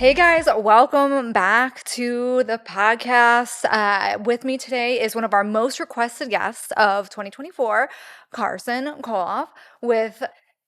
Hey guys, welcome back to the podcast. With me today is one of our most requested guests of 2024, Carson Koloff, with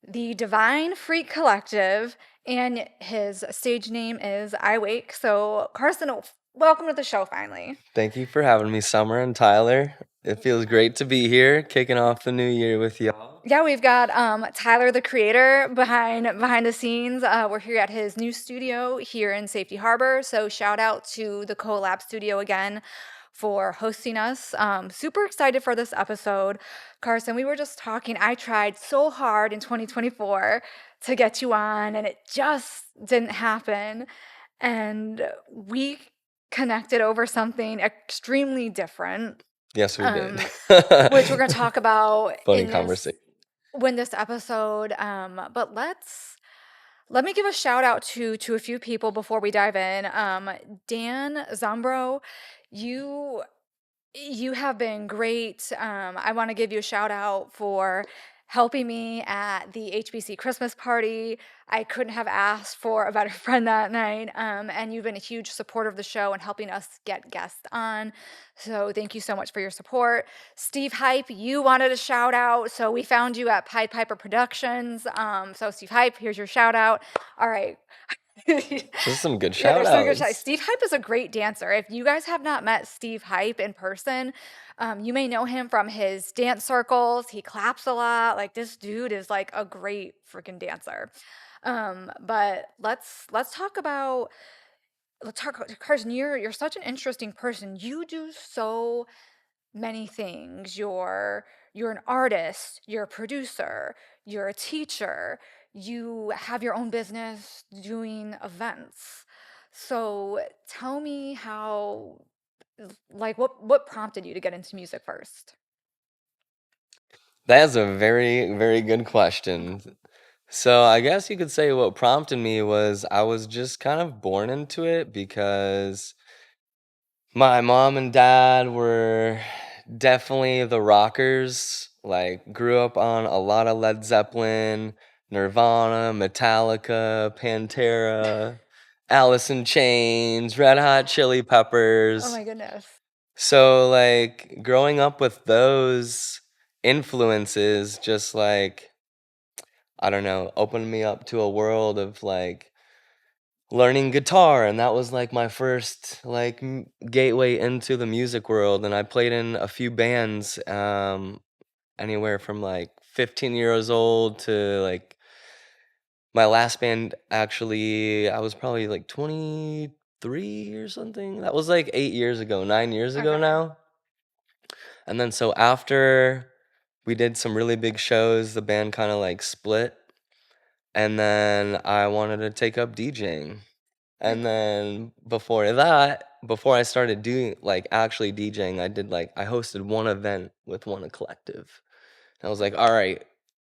the Devine Freak Collective, and his stage name is EYEawake. So, Carson, welcome to the show finally. Thank you for having me, Summer and Tyler. It feels great to be here, kicking off the new year with y'all. Yeah, we've got Tyler, the creator, behind the scenes. We're here at his new studio here in Safety Harbor. So shout out to the Collab Studio again for hosting us. Super excited for this episode, Carson. We were just talking. I tried so hard in 2024 to get you on, and it just didn't happen. And we connected over something extremely different, Yes, we did. which we're going to talk about Funny in conversation. this episode. But let me give a shout out to a few people before we dive in. Dan Zombro, you you have been great. I want to give you a shout out for helping me at the HBC Christmas party. I couldn't have asked for a better friend that night. And you've been a huge supporter of the show and helping us get guests on. So thank you so much for your support. Steve Hype, you wanted a shout out. So we found you at Pied Piper Productions. So Steve Hype, here's your shout out. All right. This is some good Yeah, shout there's some good shout. outs. Steve Hype is a great dancer. If you guys have not met Steve Hype in person, you may know him from his dance circles. He claps a lot. Like this dude is like a great freaking dancer. But let's talk, Carson. You're such an interesting person. You do so many things. You're an artist, you're a producer, you're a teacher, you have your own business doing events. So tell me how, like, what prompted you to get into music first? That is a very, very good question. So I guess you could say what prompted me was I was just kind of born into it because my mom and dad were definitely the rockers. Like, grew up on a lot of Led Zeppelin, Nirvana, Metallica, Pantera, Alice in Chains, Red Hot Chili Oh Peppers. my goodness. So, like, growing up with those influences just, like, I don't know, opened me up to a world of, like, learning guitar, and that was like my first like gateway into the music world. And I played in a few bands, anywhere from like 15 years old to like my last band. Actually, I was probably like 23 or something. That was like 8 years ago, 9 years ago Okay. now. And then so after we did some really big shows, the band kind of like split, and then I wanted to take up DJing. Mm. And then before that, before I started doing like actually DJing, I hosted one event with one collective. And I was like, all right,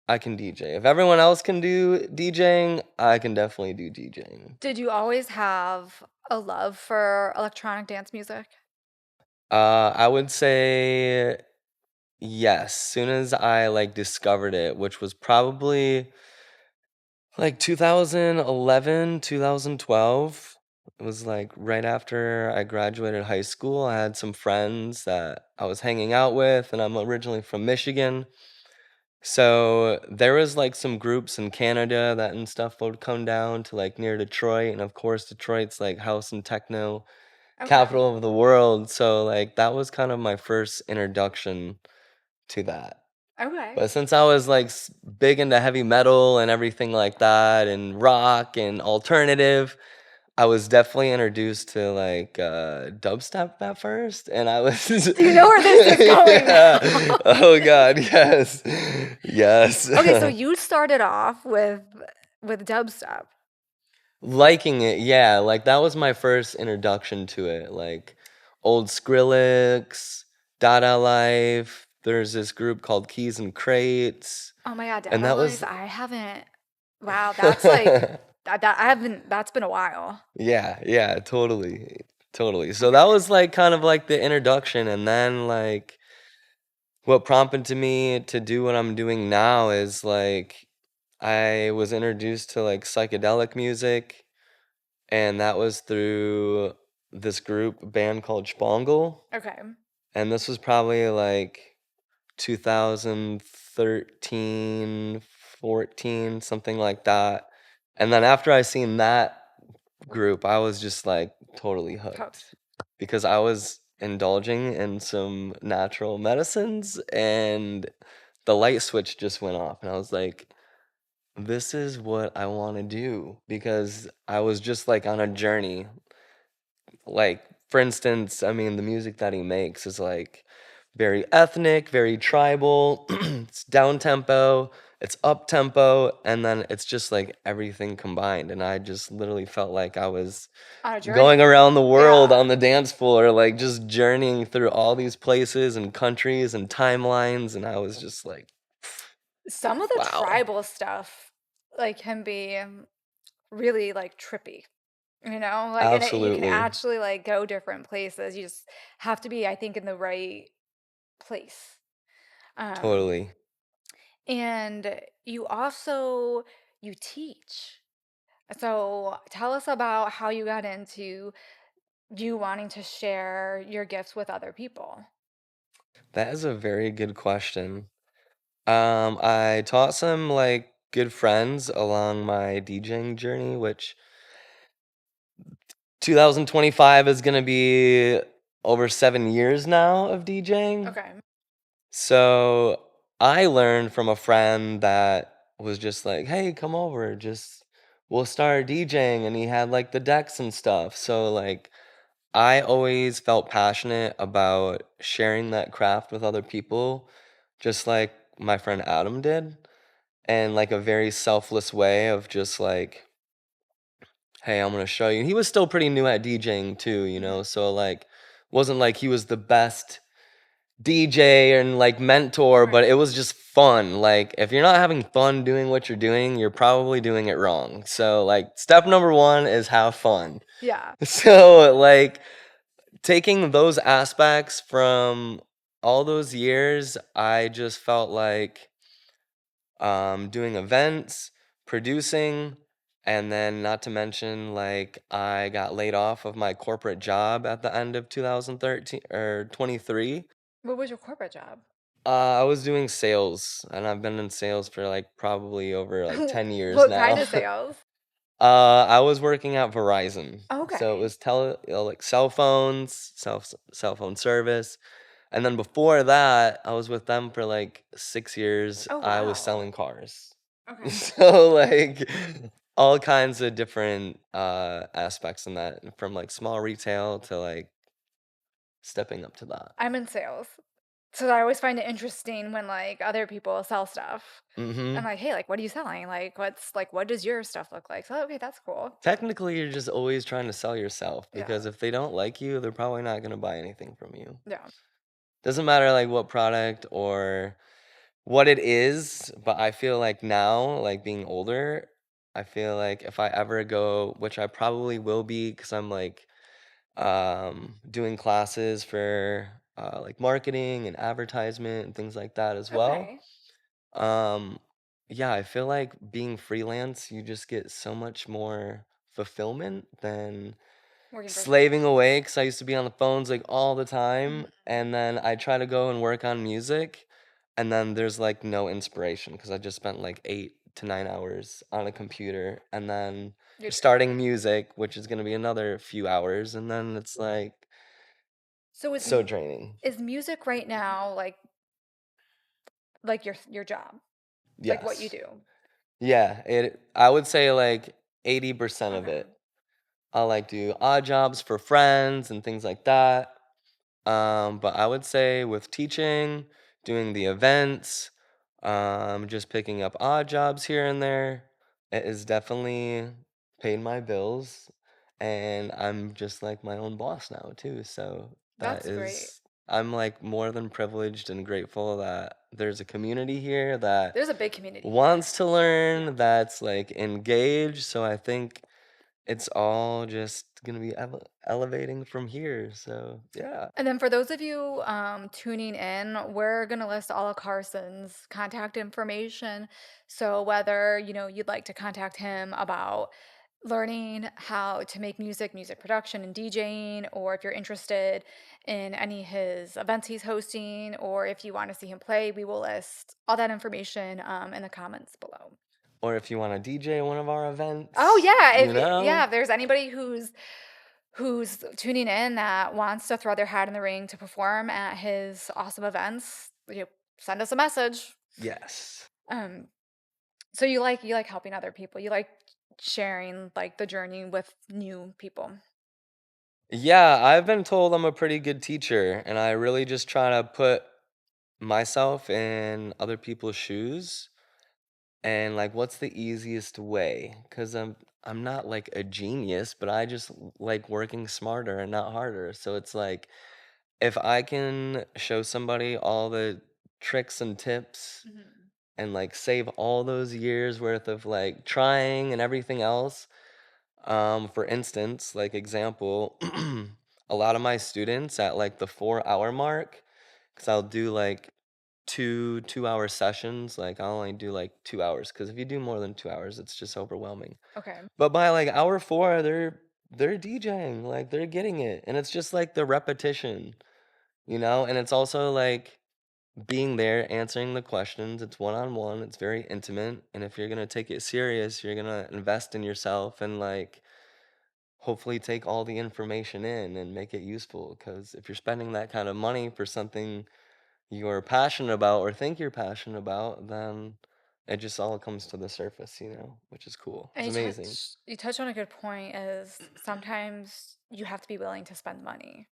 I can DJ. If everyone else can do DJing, I can definitely do DJing. Did you always have a love for electronic dance music? I would say yes. Soon as I like discovered it, which was probably like 2011, 2012. It was like right after I graduated high school. I had some friends that I was hanging out with, and I'm originally from Michigan. So there was like some groups in Canada that and stuff would come down to like near Detroit. And of course, Detroit's like house and techno Okay. capital of the world. So like that was kind of my first introduction to that. Okay. But since I was like big into heavy metal and everything like that, and rock and alternative, I was definitely introduced to like dubstep at first, and I was You know where this is going yeah. now. Oh God, yes, yes. Okay, so you started off with dubstep. Liking it, yeah. Like that was my first introduction to it. Like old Skrillex, Dada Life. There's this group called Keys and Crates, Oh my God, and Data that Life. was I haven't. Wow, that's like that I haven't. That's been a while. yeah, yeah, totally, totally. So that Okay. was like kind of like the introduction, and then like what prompted to me to do what I'm doing now is like I was introduced to like psychedelic music, and that was through this group band called Spangle, Okay. and this was probably like 2013, 14, something like that. And then after I seen that group, I was just like totally hooked Hooked. because I was indulging in some natural medicines and the light switch just went off and I was like, this is what I want to do because I was just like on a journey. Like, for instance, I mean, the music that he makes is like very ethnic, very tribal, it's down tempo, it's up tempo, and then it's just like everything combined. And I just literally felt like I was On a going journey. around the world Yeah. on the dance floor, like just journeying through all these places and countries and timelines. And I was just like, Some of the wow, tribal stuff like can be really like trippy. Like and you can absolutely, actually like go different places. You just have to be, I think, in the right place. Um totally. and you teach. So tell us about how you got into you wanting to share your gifts with other people. That is a very good question. I taught some like good friends along my DJing journey, which 2025 is gonna be over 7 years now of DJing. Okay. So I learned from a friend that was just like, "Hey, come over, just we'll start DJing," and he had like the decks and stuff. So like I always felt passionate about sharing that craft with other people, just like my friend Adam did. And like a very selfless way of just like, hey, I'm gonna show you. And he was still pretty new at DJing too, Mhm. so like wasn't like he was the best DJ and like mentor, but Right. it was just fun. Like if you're not having fun doing what you're doing, you're probably doing it wrong. So like step number one is have fun. Yeah. So like taking those aspects from all those years, I just felt like doing events, producing, and then not to mention like I got laid off of my corporate job at the end of 2013 or 23. What was your corporate job? I was doing sales, and I've been in sales for like probably over like 10 years What now. kind of sales? I was working at Verizon, so it Okay. was like cell phones, cell phone service. And then before that, I was with them for like 6 years. Oh, I was wow. selling cars. Okay. So like all kinds of different aspects in that, from like small retail to like stepping up to that. I'm in sales. So I always find it interesting when like other people sell stuff. I'm Hmm. like, hey, like what are you selling? What does your stuff look like? So okay, that's cool. Technically, you're just always trying to sell yourself Yeah. because if they don't like you, they're probably not going to buy anything from you. Yeah. Doesn't matter like what product or what it is, but I feel like now, like being older, I feel like if I ever go, which I probably will be, because I'm like doing classes for like marketing and advertisement and things like that as well. Okay. Um, yeah, I feel like being freelance, you just get so much more fulfillment than Working for someone. slaving away because I used to be on the phones like all the time, Mhm. and then I try to go and work on music, and then there's like no inspiration because I just spent like 8 to 9 hours on a computer, and then You're starting music, which is gonna be another few hours, and then it's like so so draining. is music right now like your job? Like what you Yes. do? Yeah, I would say like 80% of Okay. it. I'll like do odd jobs for friends and things like that. But I would say with teaching, doing the events, just picking up odd jobs here and there, it has definitely paid my bills. And I'm just like my own boss now too. So that That's great. is, I'm like more than privileged and grateful that there's a community here that There's a big community here. wants to Yeah. learn, that's like engaged. So I think it's all just gonna be elevating from here. So yeah. And then for those of you tuning in, we're going to list all of Carson's contact information. So whether, you'd like to contact him about learning how to make music, music production, and DJing, or if you're interested in any of his events he's hosting, or if you want to see him play, we will list all that information in the comments below. Or if you want to DJ one of our Oh events, yeah, you if know? there's anybody who's tuning in that wants to throw their hat in the ring to perform at his awesome events, send us a message. Yes. Um, so you like helping other people. You like sharing like the journey with new people. Yeah, I've been told I'm a pretty good teacher, and I really just try to put myself in other people's shoes and like what's the easiest way? Because I'm not like a genius, but I just like working smarter and not harder. So it's like if I can show somebody all the tricks and tips Mhm. and like save all those years worth of like trying and everything else. For instance, like example, a lot of my students at like the 4 hour mark, because I'll do like two hour sessions. Like I'll only do like 2 hours because if you do more than 2 hours, it's just overwhelming. Okay. But by like hour four, they're DJing, like they're getting it. And it's just like the repetition, and it's also like being there, answering the questions. It's one on one, it's very intimate. And if you're gonna take it serious, you're gonna invest in yourself and like hopefully take all the information in and make it useful. Because if you're spending that kind of money for something you're passionate about or think you're passionate about, then it just all comes to the surface, which is cool. And It's amazing. you touch on a good point is sometimes you have to be willing to spend money.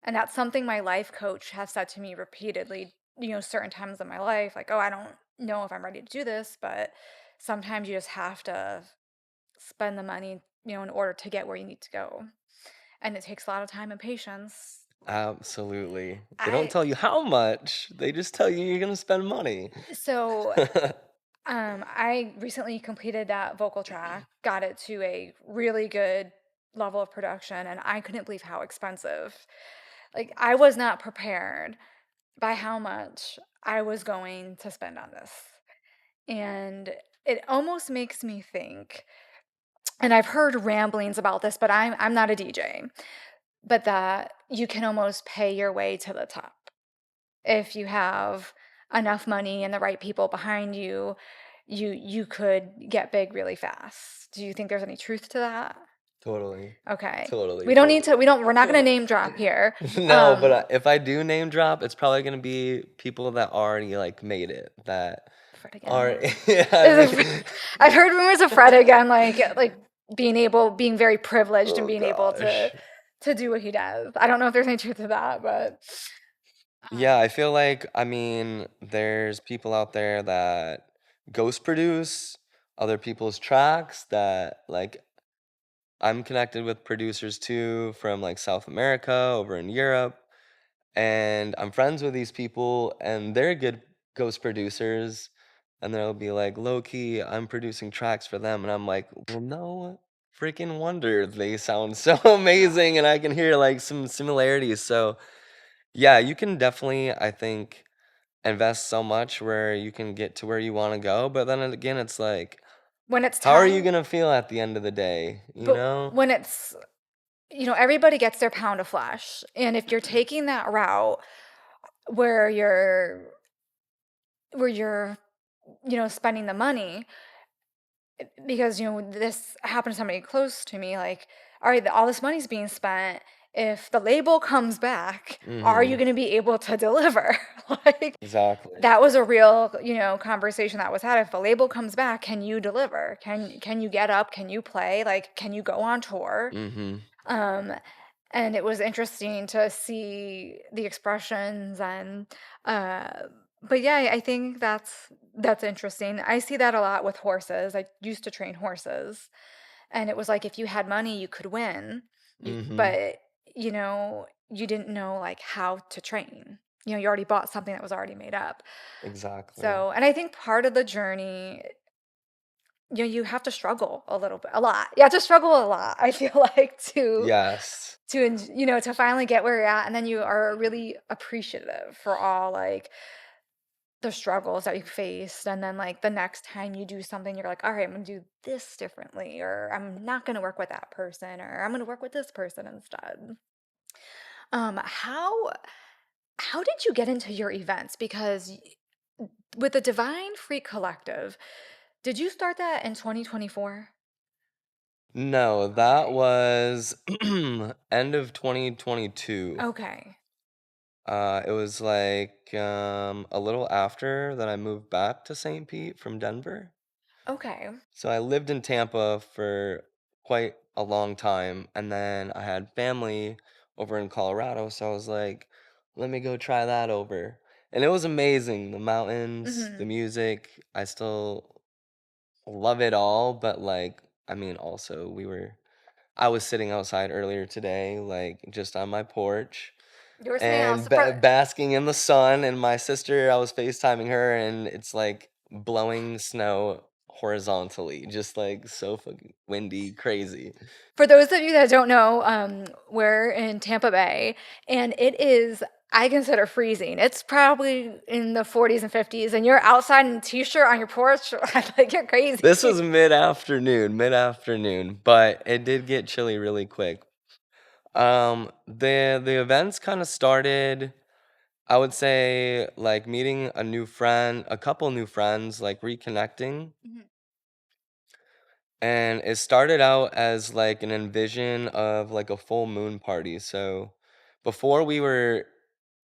And that's something my life coach has said to me repeatedly, certain times in my life, like, oh, I don't know if I'm ready to do this, but sometimes you just have to spend the money, in order to get where you need to go. And it takes a lot of time and patience. Absolutely. They don't I, tell you how much, they just tell you you're going to spend money. so I recently completed that vocal track, got it to a really good level of production, and I couldn't believe how expensive. Like, I was not prepared by how much I was going to spend on this. And it almost makes me think, and I've heard ramblings about this, but I'm not a DJ, but that you can almost pay your way to the top if you have enough money and the right people behind you. You could get big really fast. Do you think there's any truth to that? Totally. Okay. Totally, We don't need to totally. we don't we're not going to name drop here. No, but Um if I do name drop, it's probably going to be people that already like made it, that Fred are, again. yeah, I Is it mean, I've heard rumors of Fred again, like being very privileged and oh being able gosh. to do what he does. I don't know if there's any truth to that, but Yeah, I feel like, I mean, there's people out there that ghost produce other people's tracks that like I'm connected with producers too from like South America, over in Europe, and I'm friends with these people and they're good ghost producers, and they'll be like, low key, I'm producing tracks for them, and I'm like, well, no freaking wonder they sound so amazing and I can hear like some similarities. So, yeah, you can definitely, I think, invest so much where you can get to where you want to go. But then again, it's like, when it's how are you time, going to feel at the end of the day? You but know? when it's everybody gets their pound of flesh, and if you're taking that route where you're spending the money, because this happened to somebody close to me, like, all right, all this money's being spent. If the label comes back, are you Mm-hmm. going to be able to deliver? Like, Exactly. that was a real conversation that was had. If the label comes back, can you deliver? Can you get up? Can you play? Like, can you go on tour? Mm-hmm. um and it was interesting to see the expressions. And uh but yeah, I think that's interesting. I see that a lot with horses. I used to train horses, and it was like, if you had money you could win, Mm-hmm. but you didn't know like how to train. You already bought something that was already made up. Exactly. So, and I think part of the journey, you have to struggle a little bit, a lot. You have to struggle a lot, I feel like, Yes. to finally get where you're at, and then you are really appreciative for all, like, the struggles that you faced, and then like the next time you do something, you're like, all right, I'm gonna do this differently, or I'm not gonna work with that person, or I'm gonna work with this person instead. Um, how how did you get into your events? Because with the Divine Free Collective, did you start that in 2024? No, that Okay. was end of 2022. Okay. It was like a little after that I moved back to St. Pete from Denver. Okay. So I lived in Tampa for quite a long time, and then I had family over in Colorado, so I was like, let me go try that over. And it was amazing. The mountains, the Mhm. music, I still love it all, but like, I mean, also I was sitting outside earlier today, like just on my porch You were saying and else for basking in the sun. And my sister, I was FaceTiming her, and it's like blowing snow horizontally, just like so fucking windy, crazy. For those of you that don't know, we're in Tampa Bay, and it is, I consider freezing. It's probably in the 40s and 50s, and you're outside in a t-shirt on your porch. I think you're This was crazy. mid afternoon, but it did get chilly really quick. The events kind of started, I would say, like meeting a new friend, a couple new friends, like reconnecting. Mhm. And it started out as like an envision of like a full moon party. So before we were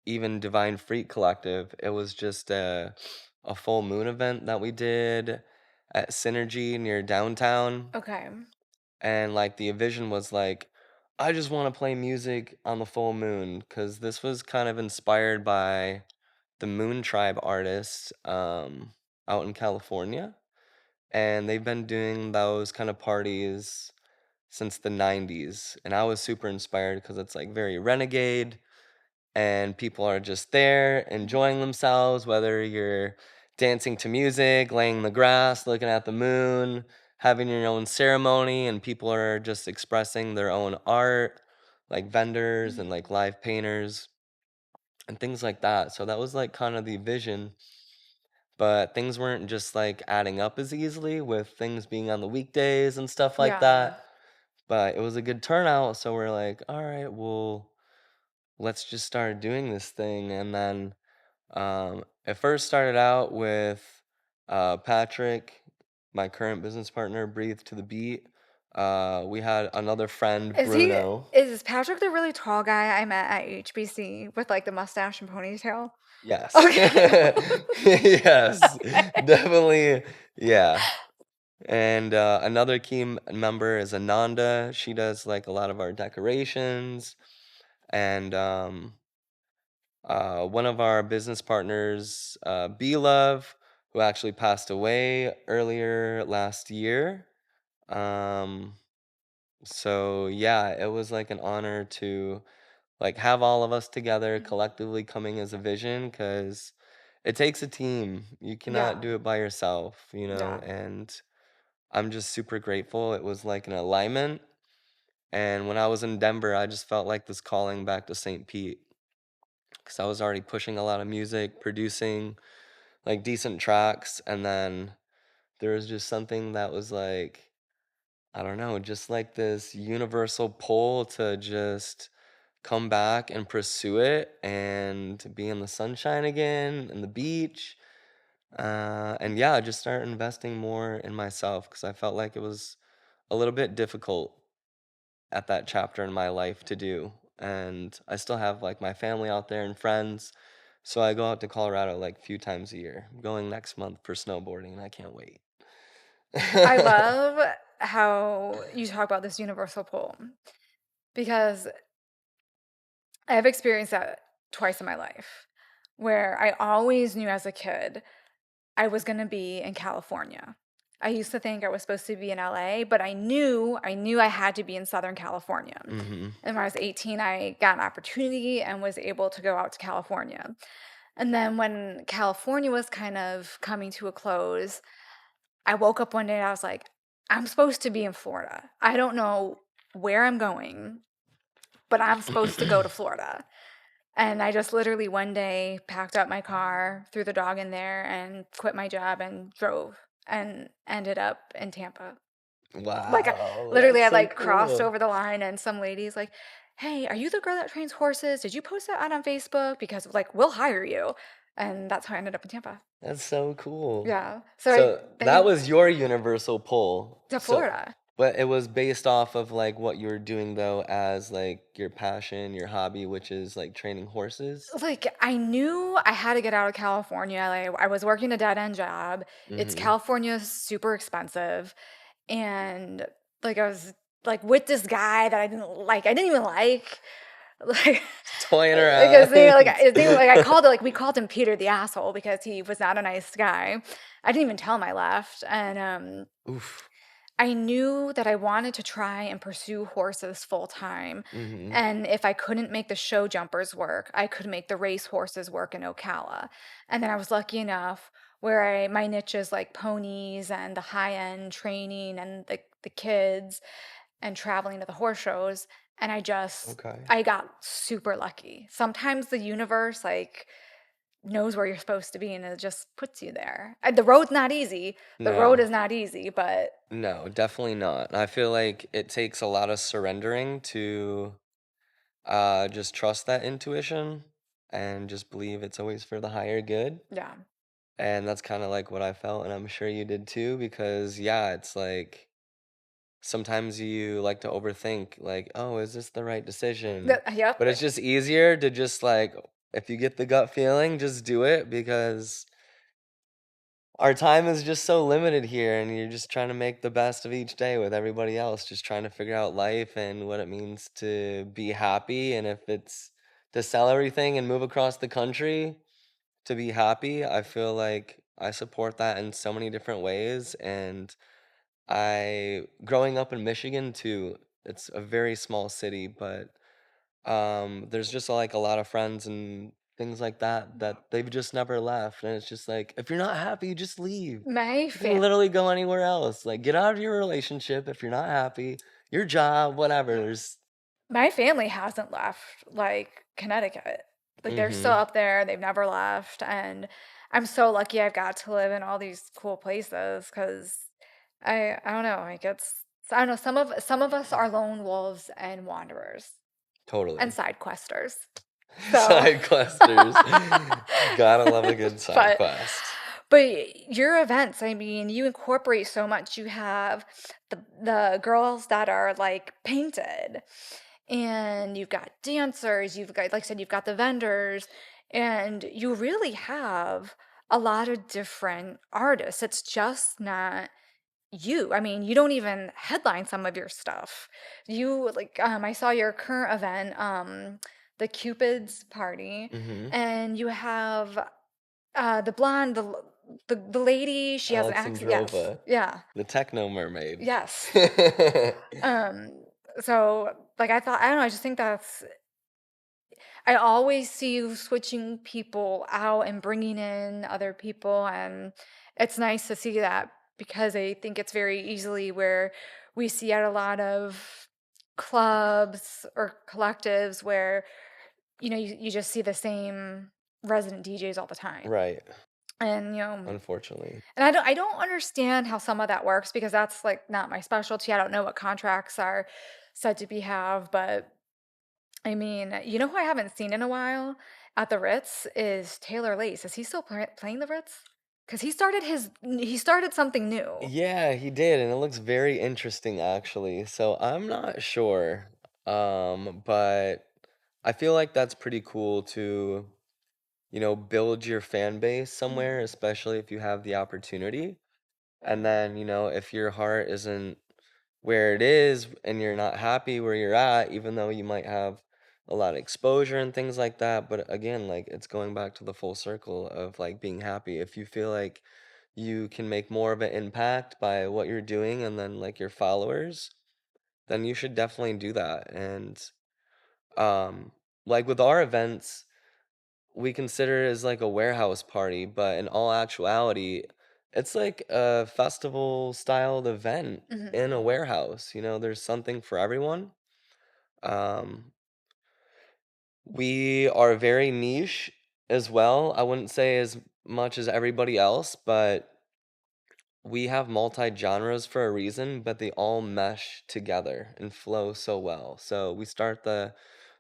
even Divine Freak Collective, it was just a full moon event that we did at Synergy near downtown. Okay. And like the vision was like, I just want to play music on the full moon, because this was kind of inspired by the Moon Tribe artists out in California. And they've been doing those kind of parties since the 90s. And I was super inspired because it's like very renegade, and people are just there Mhm. enjoying themselves, whether you're dancing to music, laying in the grass, looking at the moon, having your own ceremony, and people are just expressing their own art, like vendors and like Mhm. live painters and things like that. So that was like kind of the vision, but things weren't just like adding up as easily with things being on the weekdays and stuff like Yeah. that. But it was a good turnout, so we're like, all right, well, let's just start doing this thing. And then it first started out with Patrick, my current business partner, breathe to the beat. We had another friend, Is he Bruno. is Patrick the really tall guy I met at HBC with like the mustache and ponytail? Yes. Okay. Yes, definitely. Yeah. And another member is Ananda. She does like a lot of our decorations. And one of our business partners, B Love, who actually passed away earlier last year. Um, so yeah, it was like an honor to like have all of us together Mhm. collectively coming as a vision, because it takes a team. You cannot Yeah. do it by yourself, Yeah. and I'm just super grateful. It was like an alignment. And when I was in Denver, I just felt like this calling back to St. Pete, because I was already pushing a lot of music, producing like decent tracks. And then there was just something that was like, I don't know, just like this universal pull to just come back and pursue it and be in the sunshine again and the beach. And yeah, just start investing more in myself, because I felt like it was a little bit difficult at that chapter in my life to do. And I still have like my family out there and friends. So I go out to Colorado like a few times a year. I'm going next month for snowboarding, and I can't wait. I love how you talk about this universal pull because I have experienced that twice in my life where I always knew as a kid I was going to be in California. I used to think I was supposed to be in LA, but I knew I had to be in Southern California. Hmm. And when I was 18, I got an opportunity and was able to go out to California. And then when California was kind of coming to a close, I woke up one day and I was like, I'm supposed to be in Florida. I don't know where I'm going, but I'm supposed to go to Florida. And I just literally one day packed up my car, threw the dog in there, and quit my job and drove and ended up in Tampa. Like, I Wow, literally that's I so like crossed cool. over the line and some lady's like, "Hey, are you the girl that trains horses? Did you post that out on Facebook? Because like we'll hire you." And that's how I ended up in Tampa. That's so cool. Yeah. So So that they was your universal pull. to So, Florida. but it was based off of like what you were doing though as like your passion, your hobby, which is like training horses. Like, I knew I had to get out of California. Like, I was working a dead end job. It's Mhm. California super expensive. And like, I was like with this guy that I didn't like. I didn't even like. Like, Toying like around. his name, like I called it, like we called him Peter the asshole because he was not a nice guy. I didn't even tell him I left. And Oof. I knew that I wanted to try and pursue horses full time. Mhm. And if I couldn't make the show jumpers work, I could make the race horses work in Ocala. And then I was lucky enough where my niche is like ponies and the high end training and the kids and traveling to the horse shows. And Okay. I got super lucky. Sometimes the universe, like, knows where you're supposed to be and it just puts you there. The road's not easy. The road No. is not easy, but No, definitely not. I feel like it takes a lot of surrendering to just trust that intuition and just believe it's always for the higher good. yeah. And that's kind of like what I felt, and I'm sure you did too, because yeah, it's like sometimes you like to overthink, like, oh, is this the right decision? Yep. But it's just easier to just like, if you get the gut feeling, just do it because our time is just so limited here, and you're just trying to make the best of each day with everybody else, just trying to figure out life and what it means to be happy. And if it's to sell everything and move across the country to be happy, I feel like I support that in so many different ways. And growing up in Michigan too, it's a very small city, but there's just like a lot of friends and things like that that they've just never left. And it's just like, if you're not happy, just leave. My You can fam literally go anywhere else. Like, get out of your relationship if you're not happy, your job, whatever. There's, my family hasn't left, like, Connecticut. Like, they're still mm-hmm, up there, they've never left, and I'm so lucky I've got to live in all these cool places because I don't know, like, I don't know, some of us are lone wolves and wanderers and totally. side questers. So Side questers. Gotta love a good side but quest. your events, I mean, you incorporate so much. You have the girls that are like painted, and you've got dancers, you've got, like I said, you've got the vendors, and you really have a lot of different artists. It's just not you. I mean, you don't even headline some of your stuff. You like I saw your current event, the Cupid's party, Mm-hmm. and you have the blonde, the lady, she has an accent. Yes. Alexandrova, Yeah. the techno mermaid. Yes. Um, so like I don't know, I just think I always see you switching people out and bringing in other people, and it's nice to see that because I think it's very easily where we see at a lot of clubs or collectives where you just see the same resident DJs all the time. Right, And unfortunately. and I don't understand how some of that works because that's like not my specialty. I don't know what contracts are said to be have, but I mean, you know who I haven't seen in a while at the Ritz is Taylor Lace. Is he still playing the Ritz? Because he started something new. Yeah, he did, and it looks very interesting actually. So I'm not sure. But I feel like that's pretty cool to, build your fan base somewhere, Mhm. especially if you have the opportunity. And then, if your heart isn't where it is and you're not happy where you're at, even though you might have a lot of exposure and things like that. But again, like it's going back to the full circle of like being happy. If you feel like you can make more of an impact by what you're doing and then like your followers, then you should definitely do that. And um like with our events, we consider it as like a warehouse party, but in all actuality, it's like a festival styled event Mhm. in a warehouse. There's something for everyone. Um, We are very niche as well. I wouldn't say as much as everybody else, but we have multi-genres for a reason, but they all mesh together and flow so well. So we start the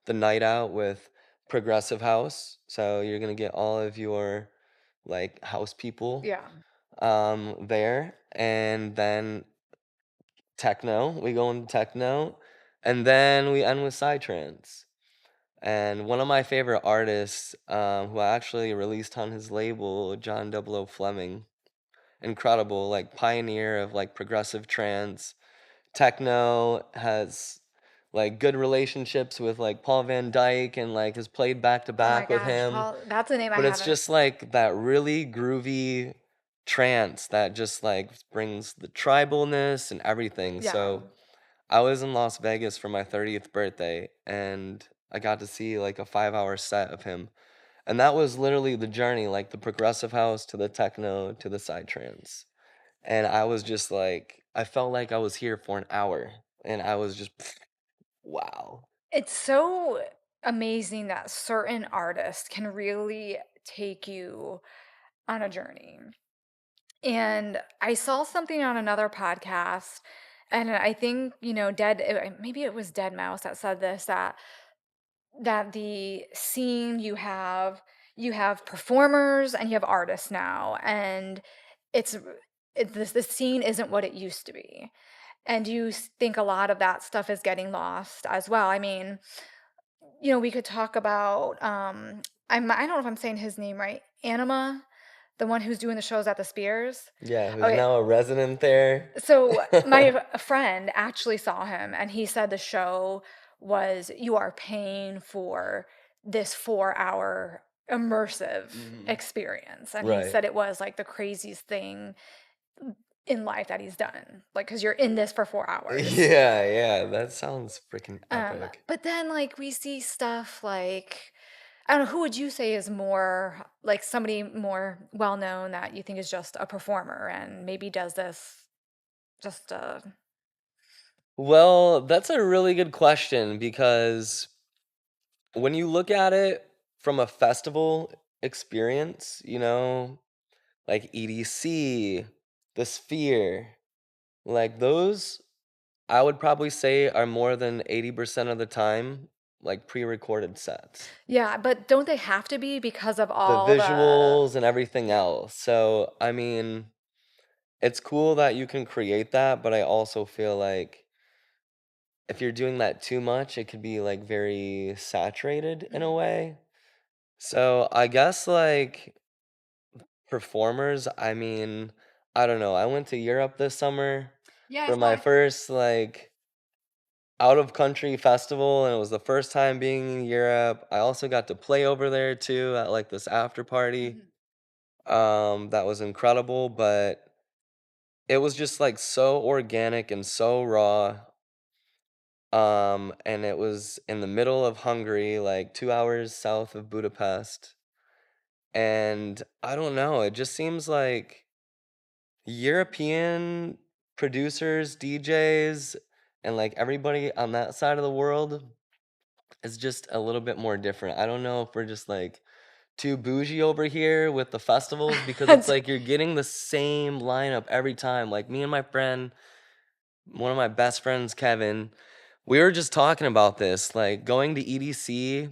night out with progressive house. So you're gonna get all of your like house people Yeah. there, and then techno. We go into techno, and then we end with psytrance. And one of my favorite artists, who I actually released on his label, John Double O Fleming, incredible, like pioneer of like progressive trance. Techno has like good relationships with like Paul Van Dyke and like has played back to Oh my back with gosh, him. Paul, that's a name I But it's haven't. just like that really groovy trance that just like brings the tribalness and everything. Yeah. So I was in Las Vegas for my 30th birthday and I got to see like a 5 hour set of him. And that was literally the journey, like the progressive house to the techno to the psytrance. And I was just like, I felt like I was here for an hour. And I was just, wow. It's so amazing that certain artists can really take you on a journey. And I saw something on another podcast, and I think, maybe it was Dead Mouse that said this, that the scene you have performers and you have artists now, and it's this the scene isn't what it used to be. And think a lot of that stuff is getting lost as well. I mean, we could talk about I don't know if I'm saying his name right. Anima, the one who's doing the shows at the Spears. Yeah, who's Okay, now a resident there. so my friend actually saw him and he said the show was, you are paying for this 4-hour immersive Mhm. experience. And he Right. said it was like the craziest thing in life that he's done. Like, because you're in this for 4 hours. Yeah, yeah, that sounds freaking epic. But then like we see stuff like, I don't know, who would you say is more like somebody more well known that you think is just a performer and maybe does this just Well, that's a really good question because when you look at it from a festival experience, like EDC, the Sphere, like those, I would probably say are more than 80% of the time like pre-recorded sets. Yeah, but don't they have to be because of The all the visuals and everything yeah. else. So, I mean, it's cool that you can create that, but I also feel like if you're doing that too much, it could be like very saturated in a Mhm. way. So, I guess like performers, I mean, I don't know. I went to Europe this summer Yeah, I for saw my it. first like out of country festival, and it was the first time being in Europe. I also got to play over there too at like this after party. Mhm. That was incredible, but it was just like so organic and so raw. And it was in the middle of Hungary, like 2 hours south of Budapest. And I don't know, it just seems like European producers, DJs, and like everybody on that side of the world is just a little bit more different. I don't know if we're just like too bougie over here with the festivals because it's like you're getting the same lineup every time. Like me and my friend, one of my best friends, Kevin, we were just talking about this, like going to EDC,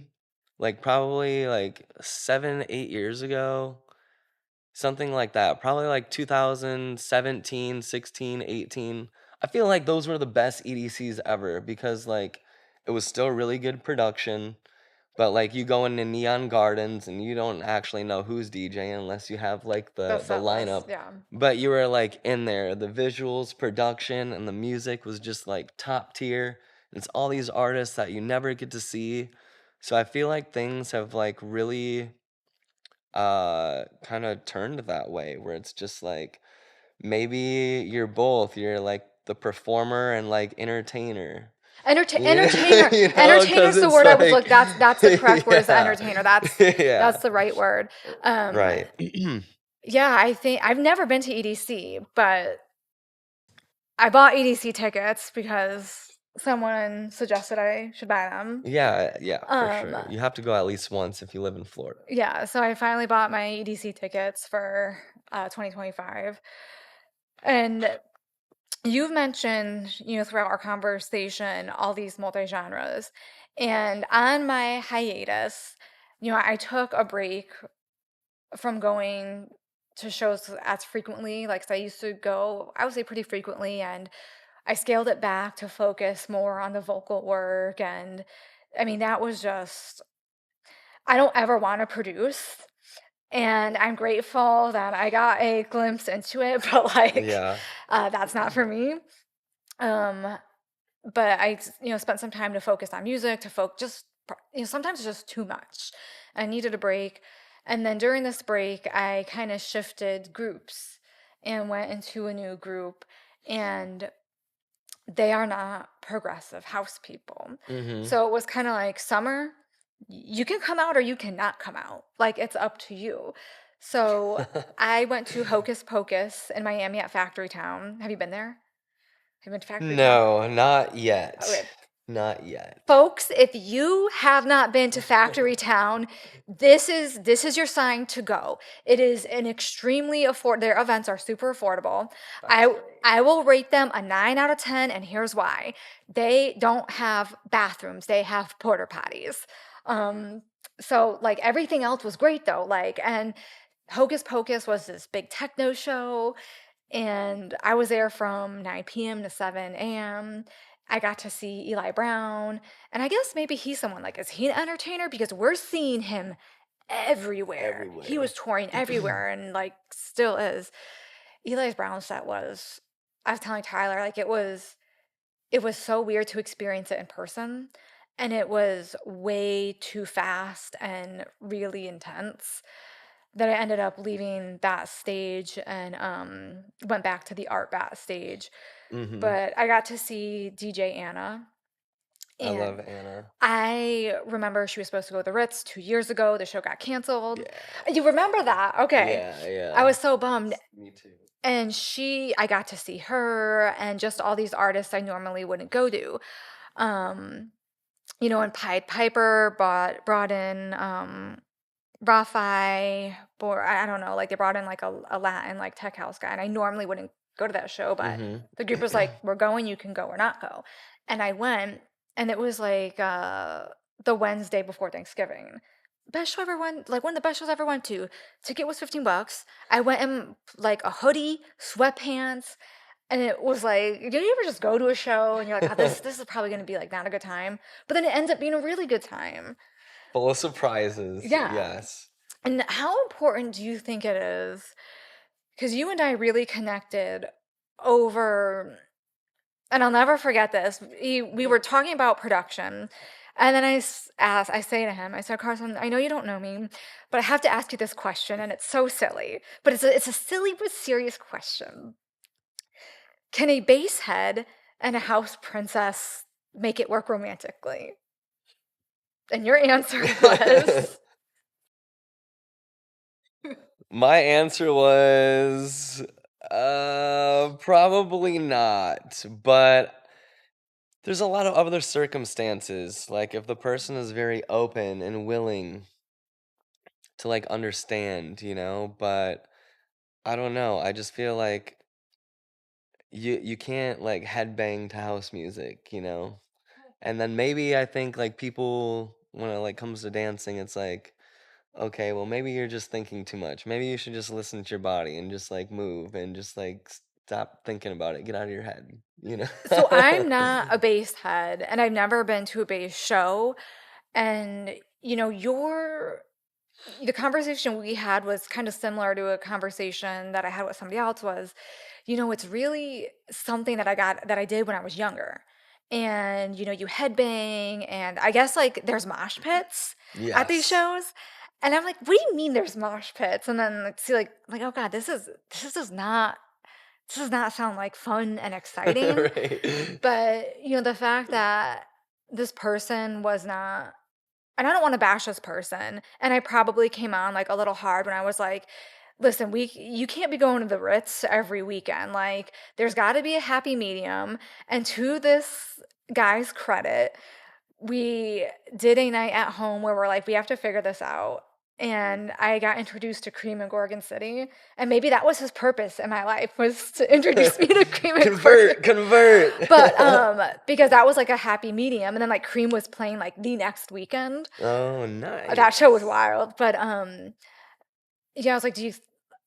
like probably like 7, 8 years ago. Something like that. Probably like 2017, 16, 18. I feel like those were the best EDCs ever because like it was still really good production. But like you go into Neon Gardens and you don't actually know who's DJing unless you have like The the set list, lineup. yeah. But you were like in there. The visuals, production, and the music was just like top tier. It's all these artists that you never get to see. So I feel like things have like really kind of turned that way where it's just like maybe you're both. You're like the performer and like entertainer. Entertainer. Because Entertainer's the it's word I was like look. That's the correct word, is the yeah. entertainer. That's Yeah. that's the right word. Um, Right. yeah, I think I've never been to EDC, but I bought EDC tickets because someone suggested I should buy them. Yeah, yeah, for Um, sure. You have to go at least once if you live in Florida. yeah, so I finally bought my EDC tickets for 2025. And you've mentioned, throughout our conversation, all these multi-genres. And on my hiatus, I took a break from going to shows as frequently. Like, 'cause I used to go, I would say pretty frequently, and I scaled it back to focus more on the vocal work. And I mean, that was just, I don't ever want to produce. And I'm grateful that I got a glimpse into it, but like, Yeah. that's not for me. Um, but spent some time to focus on music, to focus just, sometimes it's just too much. I needed a break. And then during this break, I kind of shifted groups and went into a new group. And they are not progressive house people. Mhm. So it was kind of like, summer, you can come out or you cannot come out. Like, it's up to you. So I went to Hocus Pocus in Miami at Factory Town. Have you been there? Have you been to Factory Town? No, not yet. Okay. Not yet. Folks, if you have not been to Factory Town, this is your sign to go. It is an extremely their events are super affordable. I Factory. I will rate them a 9 out of 10, and here's why. They don't have bathrooms. They have porta potties. Um so like everything else was great though. Like, and Hocus Pocus was this big techno show, and I was there from 9 p.m. to 7 a.m. I got to see Eli Brown, and I guess maybe he's someone like, is he an entertainer? Because we're seeing him everywhere. He was Everywhere. touring everywhere and like still is. Eli Brown's set was, I was telling Tyler, like it was so weird to experience it in person, and it was way too fast and really intense that I ended up leaving that stage and went back to the art bat stage. Mhm. But I got to see DJ Anna, I love and Anna. I remember she was supposed to go to the Ritz 2 years ago. The show got canceled. Yeah. You remember that? Okay. Yeah, I yeah. was so bummed. Me too. And I got to see her and just all these artists I normally wouldn't go to. Um, and Pied Piper brought in Rafi, or I don't know, like they brought in like a Latin like tech house guy, and I normally wouldn't go to that show, but Mhm. the group was like, "We're going, you can go or not go," and I went, and it was like the Wednesday before Thanksgiving. Best show I ever went, like one of the best shows I ever went to. Ticket was $15. I went in like a hoodie, sweatpants, and it was like, do you ever just go to a show and you're like, oh, this is probably gonna be like not a good time, but then it ends up being a really good time. Full of surprises. Yeah. Yes. And how important do you think it is? Because you and I really connected over, and I'll never forget this. We were talking about production, and then I say to him, I said, Carson, I know you don't know me, but I have to ask you this question, and it's so silly, but it's a silly but serious question. Can a bass head and a house princess make it work romantically? And your answer was, My answer was probably not, but there's a lot of other circumstances. Like if the person is very open and willing to like understand, but I don't know. I just feel like you can't like headbang to house music. And then maybe I think like people when it like comes to dancing, it's like, okay, well maybe you're just thinking too much. Maybe you should just listen to your body and just like move and just like stop thinking about it. Get out of your head. so I'm not a bass head, and I've never been to a bass show. And your the conversation we had was kind of similar to a conversation that I had with somebody else. Was, it's really something that I did when I was younger. And you headbang, and I guess like there's mosh pits at these Yes. shows. And I'm like, what do you mean there's mosh pits? And then like see like, oh God, this does not sound like fun and exciting. Right. But, the fact that this person was not, and I don't want to bash this person, and I probably came on like a little hard when I was like, listen, you can't be going to the Ritz every weekend. Like, there's got to be a happy medium. And to this guys credit, we did a night at home where we're like, we have to figure this out. And I got introduced to Cream in Gorgon City, and maybe that was his purpose in my life was to introduce me to Cream in Gorgon. Convert, convert. But because that was like a happy medium, and then like Cream was playing like the next weekend. Oh, That show was nice. wild. But yeah, I was like, do you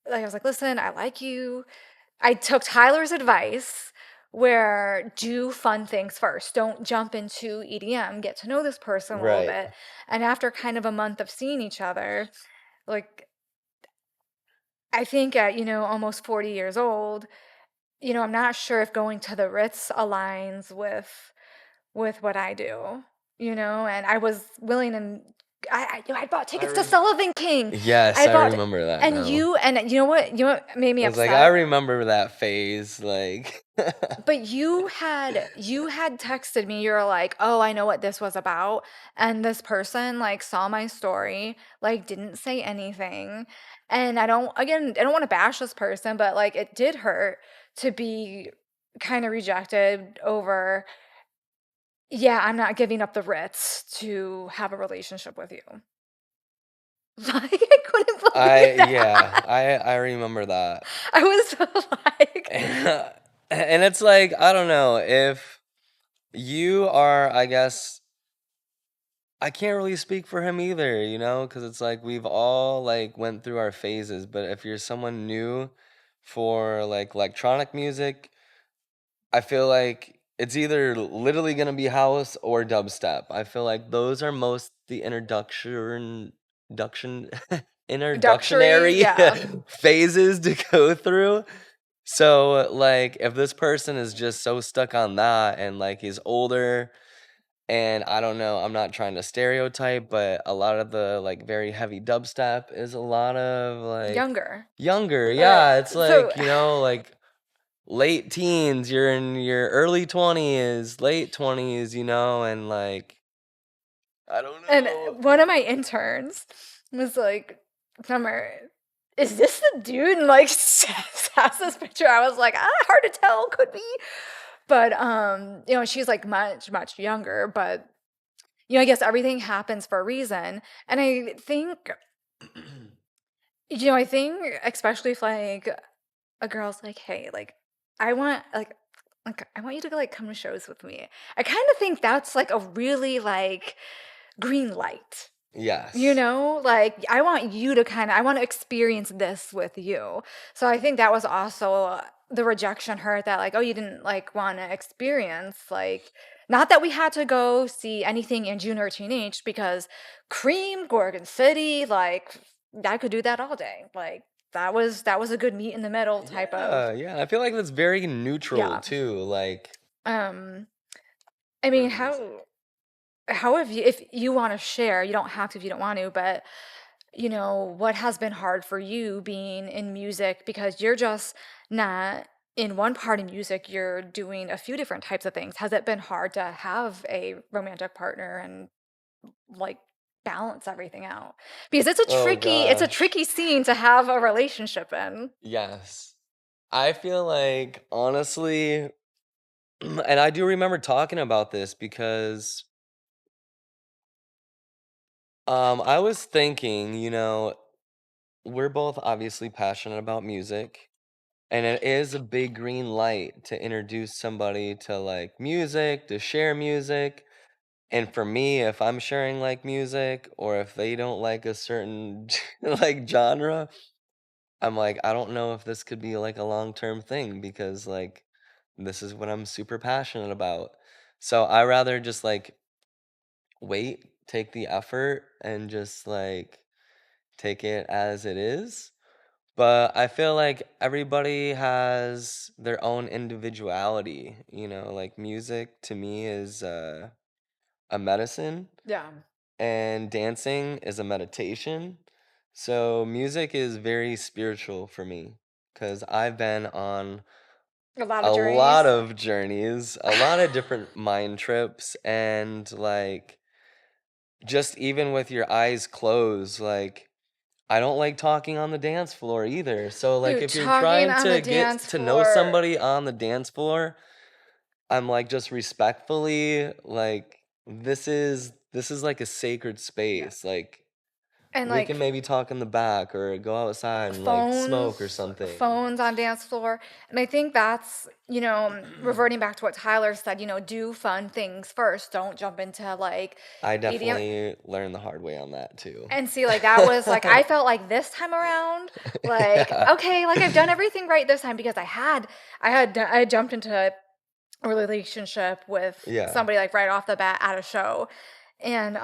like I was like, listen, I like you. I took Tyler's advice where do fun things first. Don't jump into EDM. Get to know this person a little Right. bit. And after kind of a month of seeing each other, like I think at, almost 40 years old, I'm not sure if going to the Ritz aligns with what I do, and I was willing and I bought I tickets to rem Sullivan King. Yes, I I bought remember that and now. you know what made me I was like, I upset? remember that phase, like But you had texted me, you were like, "Oh, I know what this was about." And this person like saw my story, like didn't say anything. And I don't want to bash this person, but like it did hurt to be kind of rejected over, yeah, I'm not giving up the Ritz to have a relationship with you. Like I couldn't believe Yeah, that. I remember that. I was so like, And it's like, I don't know, if you are, I guess I can't really speak for him either, because it's like we've all like went through our phases, but if you're someone new for like electronic music, I feel like it's either literally gonna be house or dubstep. I feel like those are most the introduction duxury, introductionary yeah. phases to go through. So like if this person is just so stuck on that and like he's older and I don't know, I'm not trying to stereotype, but a lot of the like very heavy dubstep is a lot of like Younger. younger. Uh, Yeah, it's so like, like late teens, you're in your early 20s, late 20s, and like I don't and know. one of my interns was like, "Summer, is this the dude?" And like has this picture. I was like, hard to tell, could be. But she's like much, much younger, but I guess everything happens for a reason. And I think especially if like a girl's like, "Hey, like I want like I want you to like come to shows with me." I kind of think that's like a really like green light. Yes. Like I want to experience this with you. So I think that was also the rejection hurt that like, oh, you didn't like want to experience like not that we had to go see anything in June or Teenage because Cream, Gorgon City, like I could do that all day. Like that was a good meet in the middle type of, Yeah, yeah. I feel like that's very neutral yeah. too, like Um I for mean, music. how have you, if you want to share, you don't have to if you don't want to, but what has been hard for you being in music because you're just not in one part of music, you're doing a few different types of things. Has it been hard to have a romantic partner and like balance everything out? Because Oh it's a gosh. tricky scene to have a relationship in. Yes. I feel like honestly, and I do remember talking about this because I was thinking, we're both obviously passionate about music. And it is a big green light to introduce somebody to like music, to share music. And for me, if I'm sharing like music or if they don't like a certain like genre, I'm like, I don't know if this could be like a long-term thing because like this is what I'm super passionate about. So I rather just like wait, take the effort and just like take it as it is. But I feel like everybody has their own individuality, like music to me is a medicine Yeah. and dancing is a meditation. So music is very spiritual for me because I've been on A lot of a journeys. lot of journeys, a lot of different mind trips, and like just even with your eyes closed, like I don't like talking on the dance floor either. So like Dude, if you're talking trying on the to get dance to know floor. somebody on the dance floor, I'm like, just respectfully, like, this is like a sacred Yeah. space. Like, And we can like maybe talk in the back or go outside and like phones smoke or something. phones on dance floor. And I think that's, reverting back to what Tyler said, do fun things first. Don't jump into like I EDM. definitely learned the hard way on that too. And see, like that was like I felt like this time around, like, Yeah. okay, like I've done everything right this time because I had jumped into a relationship with Yeah. somebody like right off the bat at a show. And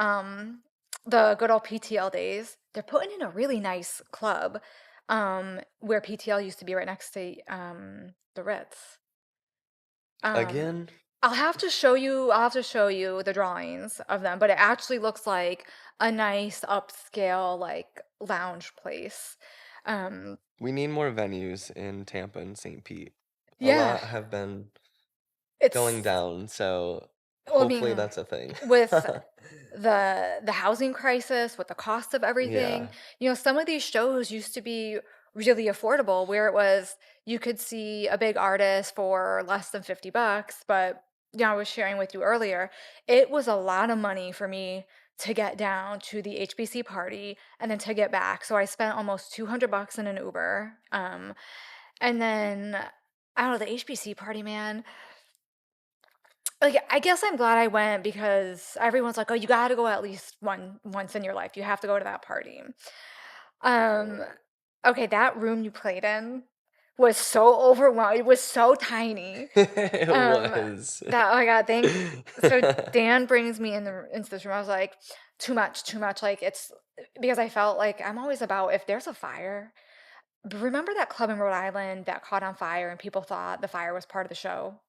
the good old PTL days, they're putting in a really nice club where PTL used to be right next to the Ritz. Um Again, I'll have to show you the drawings of them, but it actually looks like a nice upscale like lounge place. Um we need more venues in Tampa and St. Pete. A yeah, lot have been going it's down, so well, I hopefully mean, that's a thing. with the housing crisis, with the cost of everything, Yeah. some of these shows used to be really affordable where it was you could see a big artist for less than 50 bucks, but I was sharing with you earlier, it was a lot of money for me to get down to the HBC party and then to get back. So I spent almost 200 bucks in an Uber. And then I don't know, the HBC party, man, like I guess I'm glad I went because everyone's like, "Oh, you got to go at least once in your life. You have to go to that party." Um, okay, that room you played in was so overwhelming. It was so tiny. It Um, was. that oh my god, thank. So Dan brings me into this room. I was like, too much, too much. Like it's because I felt like I'm always about if there's a fire. Remember that club in Rhode Island that caught on fire and people thought the fire was part of the show?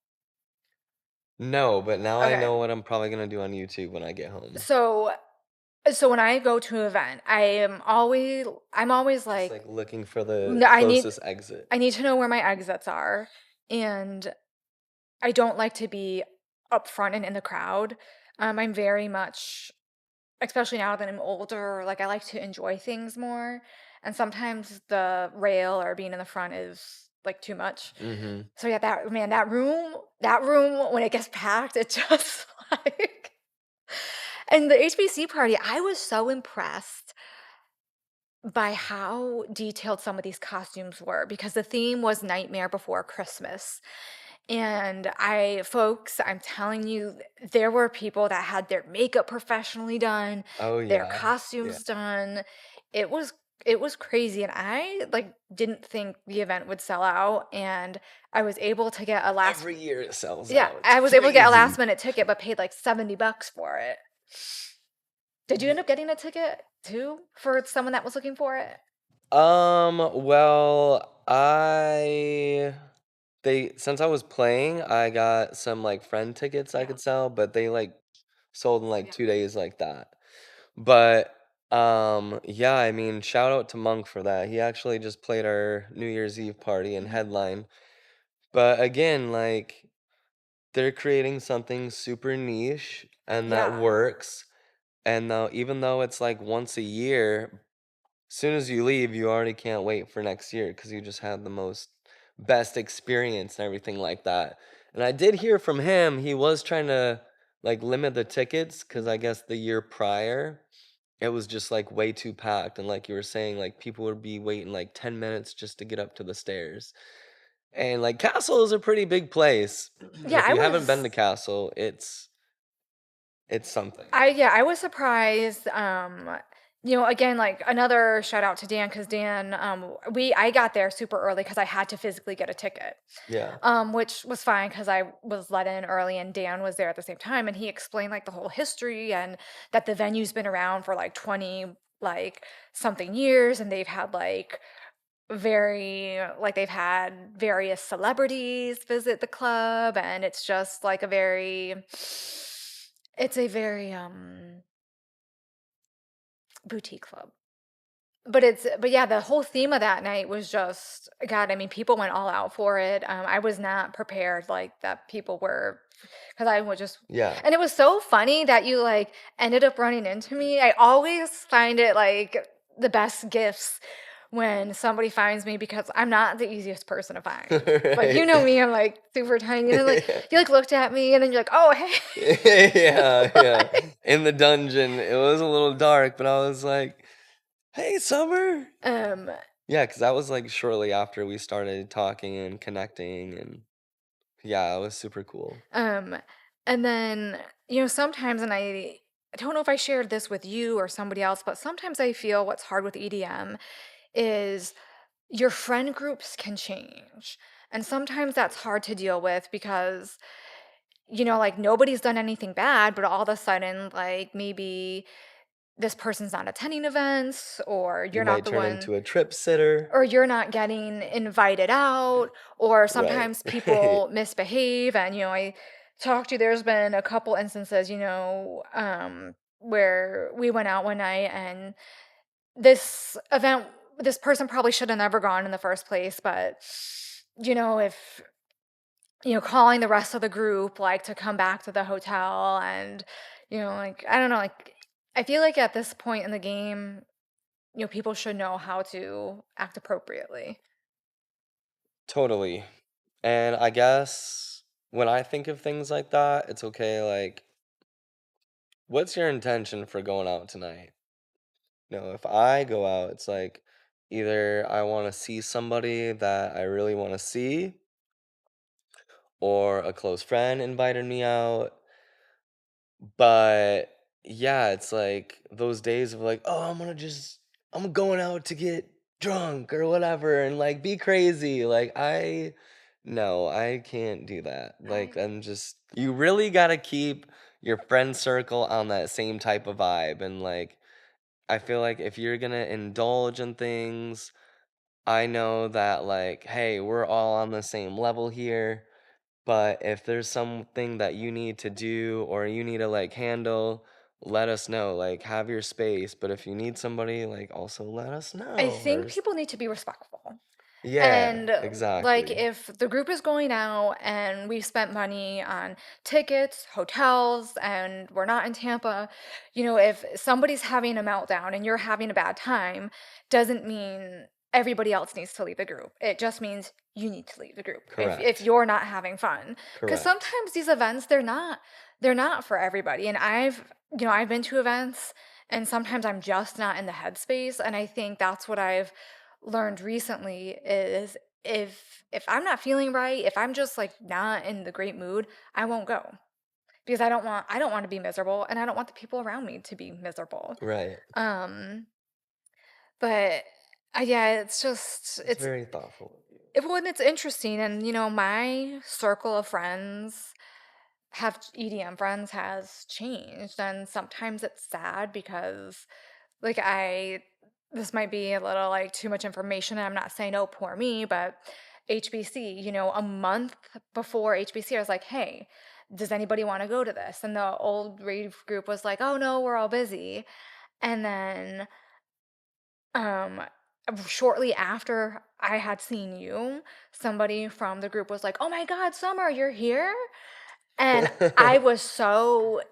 No, but now I Okay. know what I'm probably gonna do on YouTube when I get home. So So when I go to an event, I'm always Just like, like looking for the "No, I need closest exit. I need to know where my exits are, and I don't like to be up front and in the crowd. I'm very much, especially now that I'm older, like I like to enjoy things more, and sometimes the rail or being in the front is like too much. Mhm. So yeah, that room when it gets packed, it just like. And the HBC party, I was so impressed by how detailed some of these costumes were because the theme was Nightmare Before Christmas. And I'm telling you, there were people that had their makeup professionally done, Oh, their yeah. Yeah. costumes done. It was it was crazy and I like didn't think the event would sell out and I was able to get a last Every year it sells yeah, out. It's I was able to get a last crazy. minute ticket but paid like 70 bucks for it. Did you end up getting a ticket too for someone that was looking for it? Well, they since I was playing, I got some like friend tickets I Yeah. could sell, but they like sold in like 2 days like that. But yeah, I mean, shout out to Monk for that. He actually just played our New Year's Eve party and Mhm. headline. But again, like they're creating something super niche and that Yeah. works. And though even though it's like once a year, soon as you leave, you already can't wait for next year because you just had the most best experience and everything like that. And I did hear from him, he was trying to like limit the tickets because I guess the year prior it was just like way too packed. And like you were saying, like people would be waiting like 10 minutes just to get up to the stairs. And like Castle is a pretty big place. Yeah, If you haven't been to Castle, it's something. I was surprised, again, like, another shout out to Dan because Dan, I got there super early because I had to physically get a ticket, Yeah. which was fine because I was let in early and Dan was there at the same time, and he explained, like, the whole history and that the venue's been around for, like, 20, like, something years, and they've had various celebrities visit the club, and it's a very boutique club. But yeah, the whole theme of that night was just God, I mean, people went all out for it. I was not prepared like that people were because I was just Yeah. and it was so funny that you ended up running into me. I always find it like the best gifts when somebody finds me because I'm not the easiest person to find. Like, you Right. know me, I'm, like, super tiny, and then, like, you, like, looked at me, and then you're like, "Oh, hey." Yeah, yeah. Like, In the dungeon, it was a little dark, but I was like, "Hey, Summer." um, Yeah, because that was, like, shortly after we started talking and connecting, and yeah, it was super cool. um, and then, sometimes, and I don't know if I shared this with you or somebody else, but sometimes I feel what's hard with EDM is your friend groups can change. And sometimes that's hard to deal with because, like, nobody's done anything bad, but all of a sudden, like, maybe this person's not attending events, or You you're not might the turn one, into a trip sitter. or you're not getting invited out, or Right, sometimes right. people misbehave. And, I talked to you, there's been a couple instances, where we went out one night, and this event, this person probably should have never gone in the first place, but, if, calling the rest of the group, like, to come back to the hotel, and, like, I don't know, like, I feel like at this point in the game, people should know how to act appropriately. Totally. And I guess when I think of things like that, it's okay, like, what's your intention for going out tonight? If I go out, it's like either I want to see somebody that I really want to see, or a close friend invited me out. But yeah, it's like those days of like, oh, I'm going out to get drunk or whatever and like be crazy. Like, no, I can't do that. Like, I you really got to keep your friend circle on that same type of vibe. And like, I feel like if you're going to indulge in things, I know that, like, hey, we're all on the same level here. But if there's something that you need to do or you need to like handle, let us know. Like, have your space. But if you need somebody, like, also let us I know. think people need to be respectful. Yeah, And, like, exactly. if the group is going out and we spent money on tickets, hotels, and we're not in Tampa, if somebody's having a meltdown and you're having a bad time, doesn't mean everybody else needs to leave the group. It just means you need to leave the group if Correct. you're not having fun. Because Correct. sometimes these events, they're not for everybody. And I've been to events, and sometimes I'm just not in the headspace. And I think that's what I've learned recently is, if I'm not feeling right, if I'm just, like, not in the great mood, I won't go, because I don't want to be miserable, and I don't want the people around me to be miserable. Right. Um but yeah, it's just It's very thoughtful of you. well, and it's interesting. And, my circle of friends, have EDM friends, has changed, and sometimes it's sad because, like, this might be a little, like, too much information, and I'm not saying, "Oh, poor me," but HBC, a month before HBC, I was like, "Hey, does anybody wanna go to this?" And the old rave group was like, "Oh, no, we're all busy." And then, um, shortly after I had seen you, somebody from the group was like, "Oh my god, Summer, you're here?" And I was so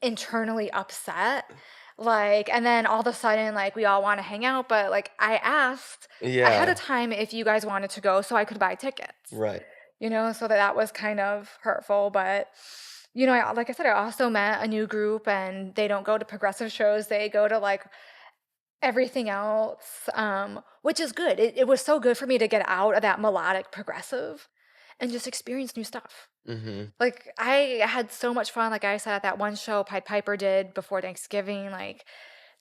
internally upset, like, and then all of a sudden, like, we all wanna hang out, but, like, I asked ahead of Yeah. time if you guys wanted to go so I could buy tickets, Right. so that was kind of hurtful. But, like I said, I also met a new group, and they don't go to progressive shows, they go to, like, everything else, which is good. It was so good for me to get out of that melodic progressive and just experience new stuff. Mm-hmm. Like, I had so much fun, like I said, at that one show Pied Piper did before Thanksgiving. Like,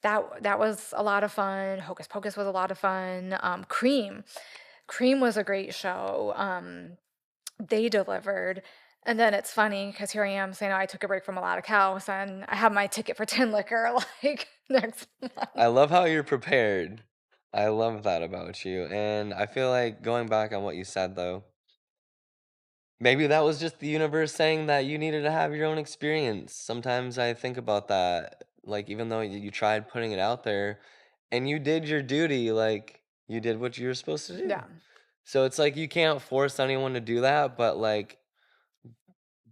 that was a lot of fun. Hocus Pocus was a lot of fun. Cream was a great show. They delivered. And then it's funny because here I am saying, "Oh, I took a break from Melodic House, and I have my ticket for Tin Liquor, like, next month." I love how you're prepared. I love that about you. And I feel like going back on what you said, though, maybe that was just the universe saying that you needed to have your own experience. Sometimes I think about that. Like, even though you tried putting it out there and you did your duty, like, you did what you were supposed to do. Yeah. So it's like you can't force anyone to do that, but like,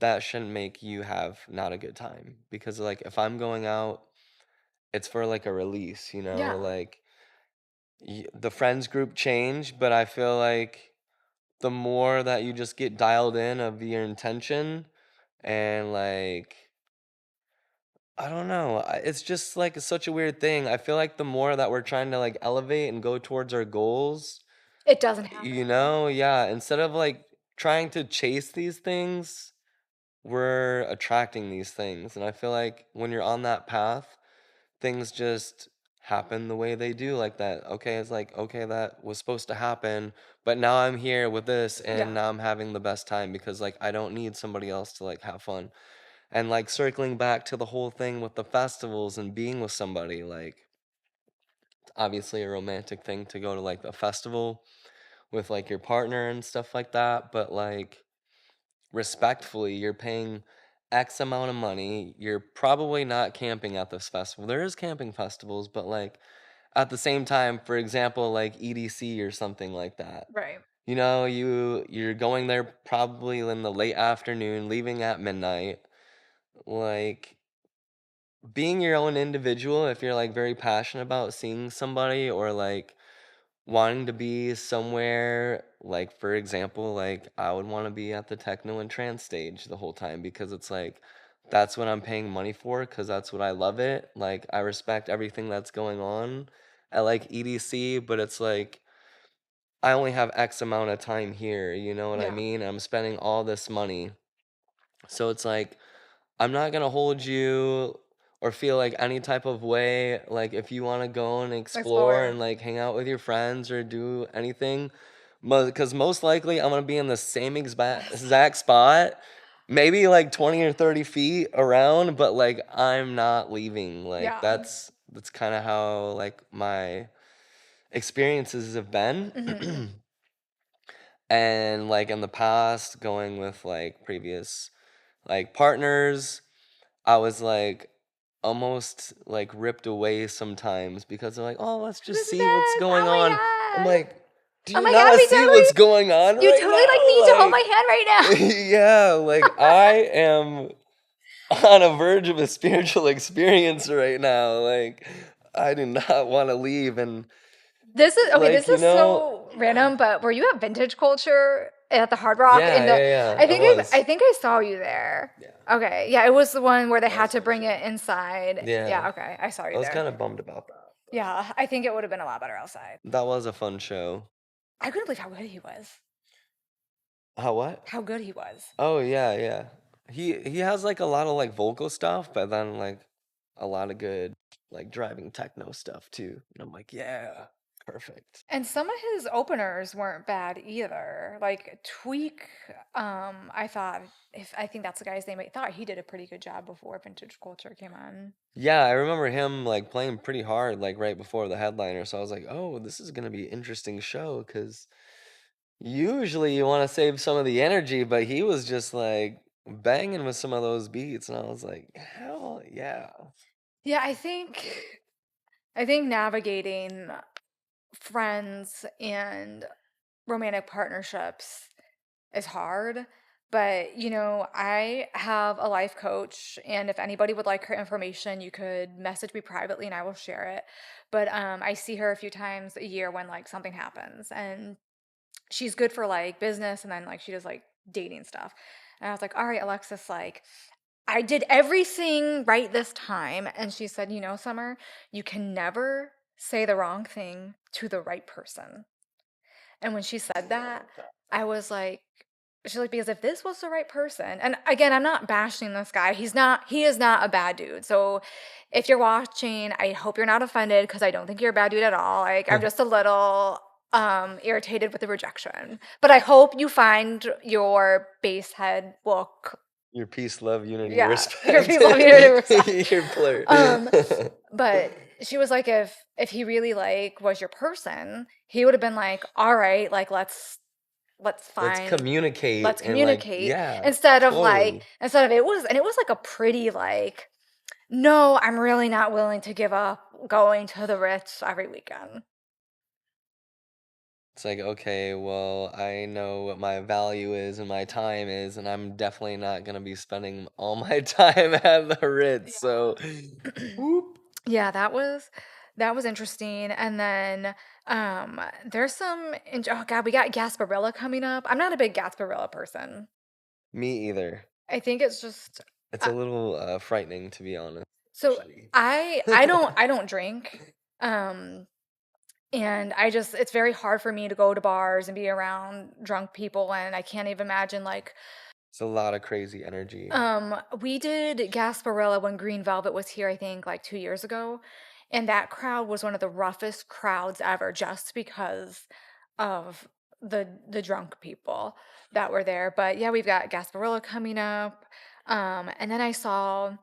that shouldn't make you have not a good time. Because, like, if I'm going out, it's for like a release, Yeah. like, the friends group change, but I feel like the more that you just get dialed in of your intention and like I don't know, it's just like such a weird thing. I feel like the more that we're trying to like elevate and go towards our goals, It doesn't you happen. know, yeah, instead of like trying to chase these things, we're attracting these things. And I feel like when you're on that path, things just happen the way they do like that. Okay, it's like, okay, that was supposed to happen, but now I'm here with this and Yeah. now I'm having the best time because like I don't need somebody else to like have fun. And like circling back to the whole thing with the festivals and being with somebody, like obviously a romantic thing to go to like a festival with like your partner and stuff like that, but like respectfully, you're paying X amount of money. You're probably not camping at this festival. There is camping festivals, but like at the same time, for example, like EDC or something like that. Right. You know, you're going there probably in the late afternoon, leaving at midnight. Like being your own individual, if you're like very passionate about seeing somebody or like wanting to be somewhere, like for example, like I would want to be at the techno and trance stage the whole time because it's like that's what I'm paying money for because that's what I love it. Like I respect everything that's going on at like EDC, but it's like I only have X amount of time here, you know what I Yeah. mean? I'm spending all this money. So it's like I'm not gonna hold you or feel like any type of way. Like if you want to go and explore Explore. and like hang out with your friends or do anything, because most likely I'm gonna be in the same Yes. exact spot, maybe like 20 or 30 feet around, but like I'm not leaving. Like Yeah. that's kind of how like my experiences have been. Hmm. And like in the past, going with like previous like partners, I was like almost like ripped away sometimes because they're like, "Oh, let's This just is see what's this. going Oh on." I'm my god. like, "Do Oh you my god, not we see what's totally, going on you right totally like need to hold my now?" hand right now. Like, yeah, like I am on a verge of a spiritual experience right now. Like, I do not want to leave and This is okay. like, This is so random, but were you at Vintage Culture at the Hard Rock in yeah, the? yeah, yeah, it I was. think I saw you there. Yeah, Okay, yeah, it was the one where they that was had a to fun bring it show. inside. Yeah, Yeah, okay, I saw I you was there. kind of bummed about that, but Yeah, I think it would have been a lot better outside. that was a fun show. I couldn't believe how good he was. How what? How good he was. Oh yeah, yeah. He has like a lot of like vocal stuff, but then like a lot of good like driving techno stuff too. And I'm like, yeah, perfect. And some of his openers weren't bad either. Like Tweak, I thought if I think that's the guy's name. I thought he did a pretty good job before Vintage Culture came on. Yeah, I remember him like playing pretty hard like right before the headliner. So I was like, oh, this is gonna be an interesting show because usually you want to save some of the energy, but he was just like banging with some of those beats, and I was like, hell yeah. Yeah, I think navigating friends and romantic partnerships is hard. But, I have a life coach, and if anybody would like her information, you could message me privately and I will share it. But I see her a few times a year when like something happens, and she's good for like business, and then like she does like dating stuff. And I was like, all right, Alexis, like I did everything right this time. And she said, Summer, you can never say the wrong thing to the right person. And when she said Yeah, I that, like that. I was like, she's like, because if this was the right person, and again, I'm not bashing this guy. He is not a bad dude. So if you're watching, I hope you're not offended because I don't think you're a bad dude at all. Like, I'm just a little irritated with the rejection. But I hope you find your base head look, Your peace, love, unity, yeah, your respect. people community respect. Your blur. Um, but she was like, if he really like was your person, he would have been like, all right, like let's Let's find communicate let's and like, communicate yeah, instead of like totally. it was, and it was like a pretty like, no, I'm really not willing to give up going to the Ritz every weekend. It's like, okay, well, I know what my value is and my time is, and I'm definitely not gonna be spending all my time at the Ritz. So, Yeah. whoop. Yeah, That was interesting, and then, there's some oh god, we got Gasparilla coming up. I'm not a big Gasparilla person. Me either. I think it's just It's uh, a little, frightening, to be honest, so actually. I don't drink, um, and I just it's very hard for me to go to bars and be around drunk people, and I can't even imagine, like, It's a lot of crazy energy. we did Gasparilla when Green Velvet was here, I think, like 2 years ago, and that crowd was one of the roughest crowds ever just because of the drunk people that were there. But yeah, we've got Gasparilla coming up. And then I saw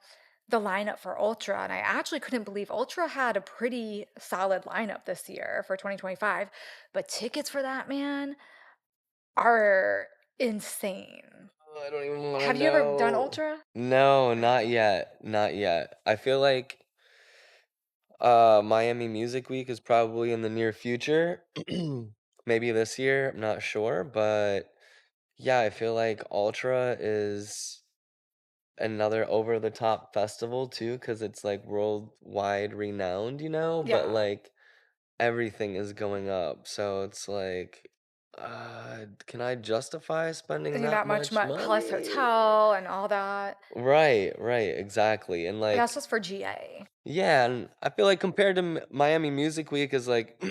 the lineup for Ultra, and I actually couldn't believe Ultra had a pretty solid lineup this year for 2025. But tickets for that, man, are insane. Oh, I don't even wanna Have you ever done know. Ultra? No, not yet, not yet. I feel like, Miami Music Week is probably in the near future. Maybe this year, I'm not sure, but yeah, I feel like Ultra is another over the top festival too, because it's like worldwide renowned, but Yeah. like everything is going up. So it's like, can I justify spending And that that much much plus money? hotel and all that. Right, right, exactly. And And that's like, just for GA. yeah, and I feel like compared to Miami Music Week is like,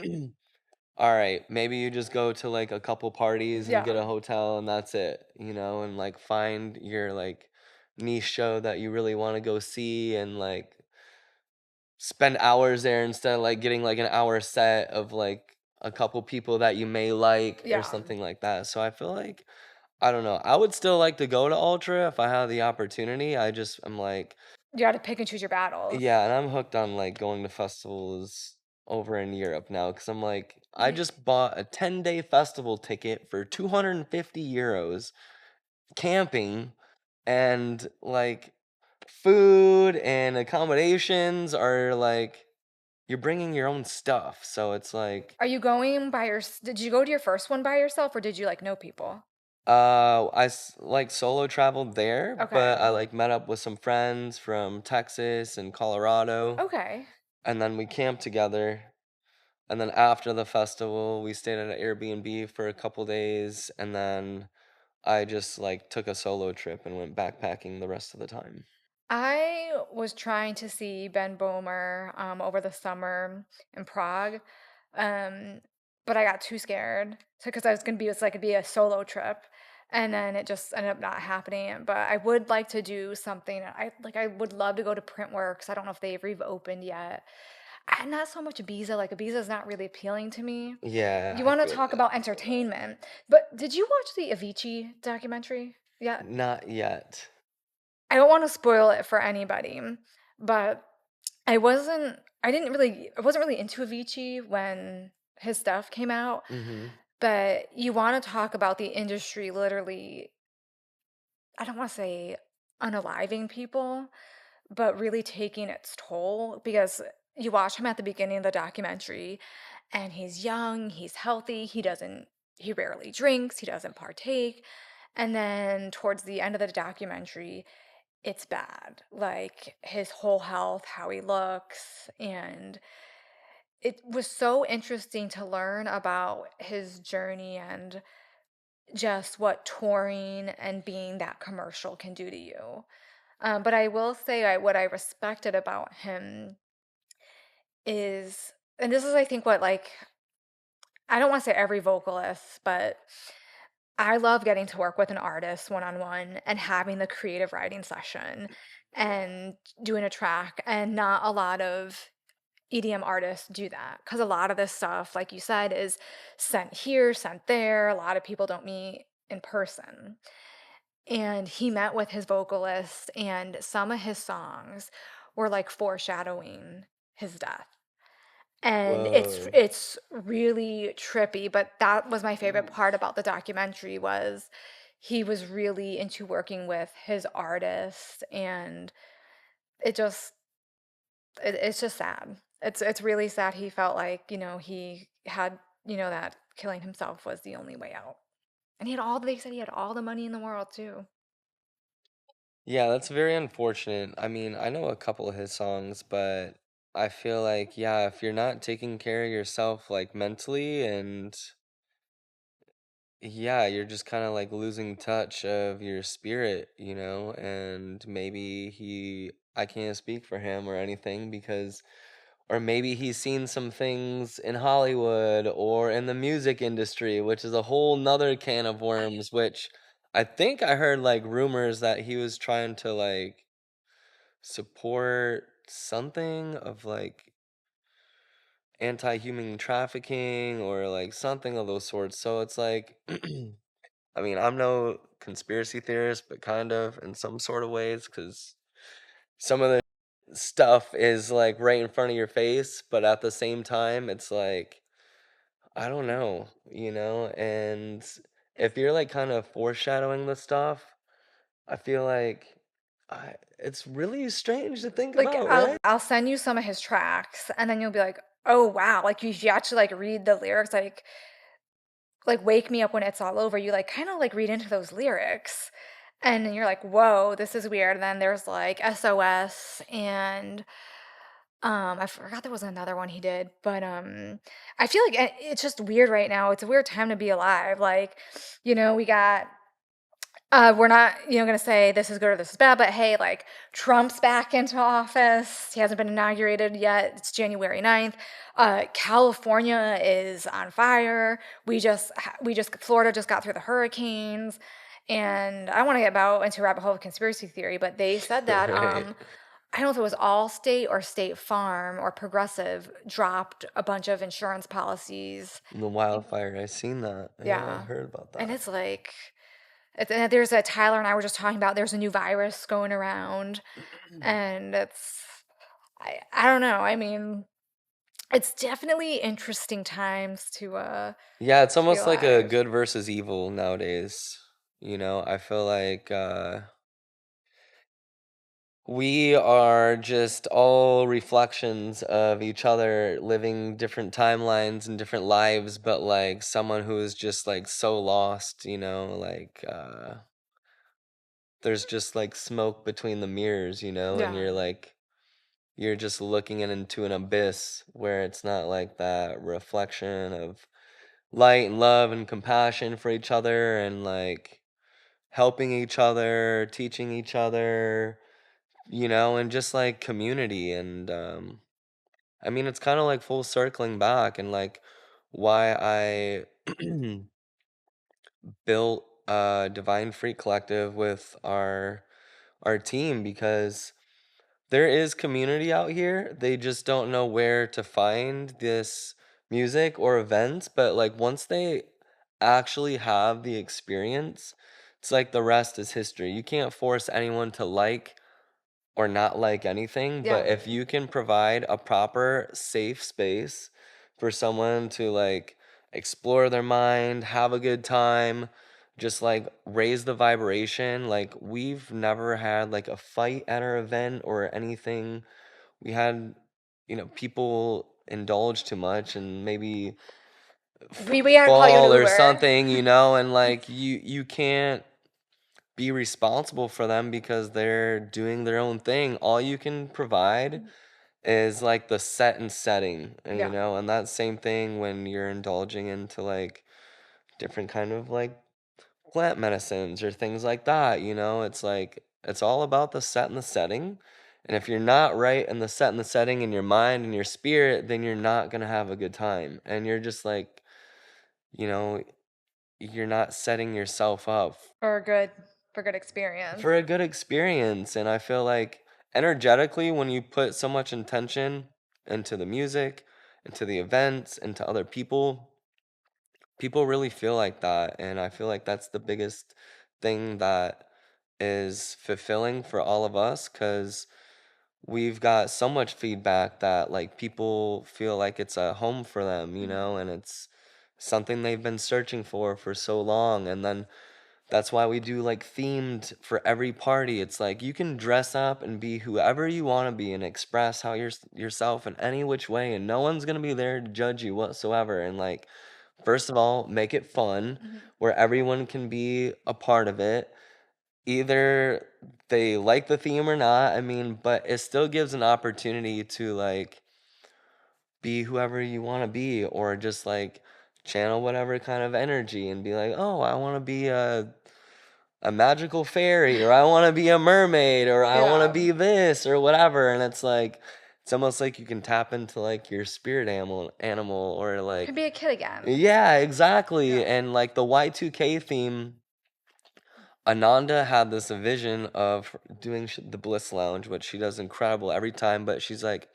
all right, maybe you just go to like a couple parties and get Yeah. a hotel and that's it, and like find your like niche show that you really want to go see and like spend hours there instead of like getting like an hour set of like a couple people that you may like or Yeah. something like that. So I feel like I don't know. I would still like to go to Ultra if I had the opportunity. I'm like, You gotta pick and choose your battles. yeah, and I'm hooked on like going to festivals over in Europe now because I'm like, I Y just bought a 10-day festival ticket for 250 euros camping and like food and accommodations are like you're bringing your own stuff. So it's like Are you going by your did you go to your first one by yourself, or did you, like, know people? like solo traveled there, but Okay. I like met up with some friends from Texas and Colorado Okay. and then we camped together. And then after the festival, we stayed at an Airbnb for a couple days, and then I just like took a solo trip and went backpacking the rest of the time. I was trying to see Ben Bomer, over the summer in Prague, um, but I got too scared. So because I was gonna be it's like it'd be a solo trip, and then it just ended up not happening. But I would like to do something. I would love to go to Printworks. I don't know if they've reopened yet. And not so much Ibiza. Like Ibiza is not really appealing to me. Yeah, You I want to feel talk that. about I feel that. entertainment, but did you watch the Avicii documentary? Yeah. Not yet. I don't wanna spoil it for anybody, but I wasn't really into Avicii when his stuff came out, Hmm. but you wanna talk about the industry literally, I don't wanna say unaliving people, but really taking its toll because you watch him at the beginning of the documentary and he's young, he's healthy, he rarely drinks, he doesn't partake, and then towards the end of the documentary it's bad. Like his whole health, how he looks. And it was so interesting to learn about his journey and just what touring and being that commercial can do to you. But I will say what I respected about him is, and this is, I think, what like, I don't want to say every vocalist, but I love getting to work with an artist one on one and having the creative writing session and doing a track. And not a lot of EDM artists do that because a lot of this stuff, like you said, is sent here, sent there. A lot of people don't meet in person. And he met with his vocalist, and some of his songs were like foreshadowing his death. And Whoa. it's really trippy, but that was my favorite part about the documentary was he was really into working with his artists, and it just it's just sad. It's really sad he felt like, he had, that killing himself was the only way out. And they said he had all the money in the world too. Yeah, that's very unfortunate. I mean, I know a couple of his songs, but I feel like, yeah, if you're not taking care of yourself, like, mentally and yeah, you're just kinda, like, losing touch of your spirit, you know, and maybe I can't speak for him or anything because or maybe he's seen some things in Hollywood or in the music industry, which is a whole 'nother can of worms, which I think I heard, like, rumors that he was trying to, like, support something of, like, anti-human trafficking or, like, something of those sorts, so it's like I mean, I'm no conspiracy theorist, but kind of in some sort of ways, because some of the stuff is like right in front of your face, but at the same time, it's like, I don't know, you know? And if you're like kind of foreshadowing the stuff, I feel like it's really strange to think Like, about, right? I'll send you some of his tracks, and then you'll be like, "Oh, wow." Like, you actually, like, read the lyrics, like, "Wake Me Up When It's All Over," you, like, kinda, like, read into those lyrics, and then you're like, "Whoa, this is weird." And then there's, like, SOS and, I forgot there was another one he did, but, I feel like it's just weird right now. It's a weird time to be alive, like, we got we're not, gonna say this is good or this is bad, but hey, like Trump's back into office. He hasn't been inaugurated yet. It's January 9th. California is on fire. Florida just got through the hurricanes. And I want to get about into a rabbit hole of conspiracy theory, but they said that Right. I don't know if it was Allstate or State Farm or Progressive dropped a bunch of insurance policies. The wildfire, I seen that. Yeah, I Yeah. heard about And that. it's like there's a Tyler and I were just talking about there's a new virus going around and I don't know. I mean, it's definitely interesting times Yeah, it's to be almost like a alive. good versus evil nowadays. You know, I feel like we are just all reflections of each other living different timelines and different lives, but like someone who is just like so lost, you know, like there's just like smoke between the mirrors, you know, and Yeah. you're just looking into an abyss where it's not like that reflection of light and love and compassion for each other and like helping each other, teaching each other, you know, and just like community. And I mean, it's kind of like full circling back and like why I built Divine Freak Collective with our team because there is community out here. They just don't know where to find this music or events, but like once they actually have the experience, it's like the rest is history. You can't force anyone to like or not like anything, but Yeah. if you can provide a proper safe space for someone to like explore their mind, have a good time, just like raise the vibration, like we've never had like a fight at our event or anything. We had, you know, people indulge too much and maybe We had to call you an fall or Uber. something, you know, and like you can't be responsible for them because they're doing their own thing. All you can provide is like the set and setting, and you Yeah. know, and that same thing when you're indulging into like different kind of like plant medicines or things like that, you know, it's like it's all about the set and the setting. And if you're not right in the set and the setting in your mind and your spirit, then you're not gonna have a good time. And you're just like, you know, you're not setting yourself up For good experience. for a good experience. And I feel like energetically, when you put so much intention into the music, into the events, into other people, people really feel like that. And I feel like that's the biggest thing that is fulfilling for all of us because we've got so much feedback that like people feel like it's a home for them, you Mhm. know, and it's something they've been searching for so long. And then that's why we do like themed for every party. It's like you can dress up and be whoever you want to be and express how you're yourself in any which way, and no one's gonna be there to judge you whatsoever. And like, first of all, make it fun Mhm. where everyone can be a part of it. Either they like the theme or not. I mean, but it still gives an opportunity to like be whoever you want to be, or just like channel whatever kind of energy and be like, oh, I want to be a magical fairy, or I want to be a mermaid, or I want to Yeah. be this or whatever. And it's like, it's almost like you can tap into like your spirit animal, or Could like, be a kid again. yeah, exactly. Yeah. And like the Y2K theme, Ananda had this vision of doing the Bliss Lounge, which she does incredible every time. But she's like,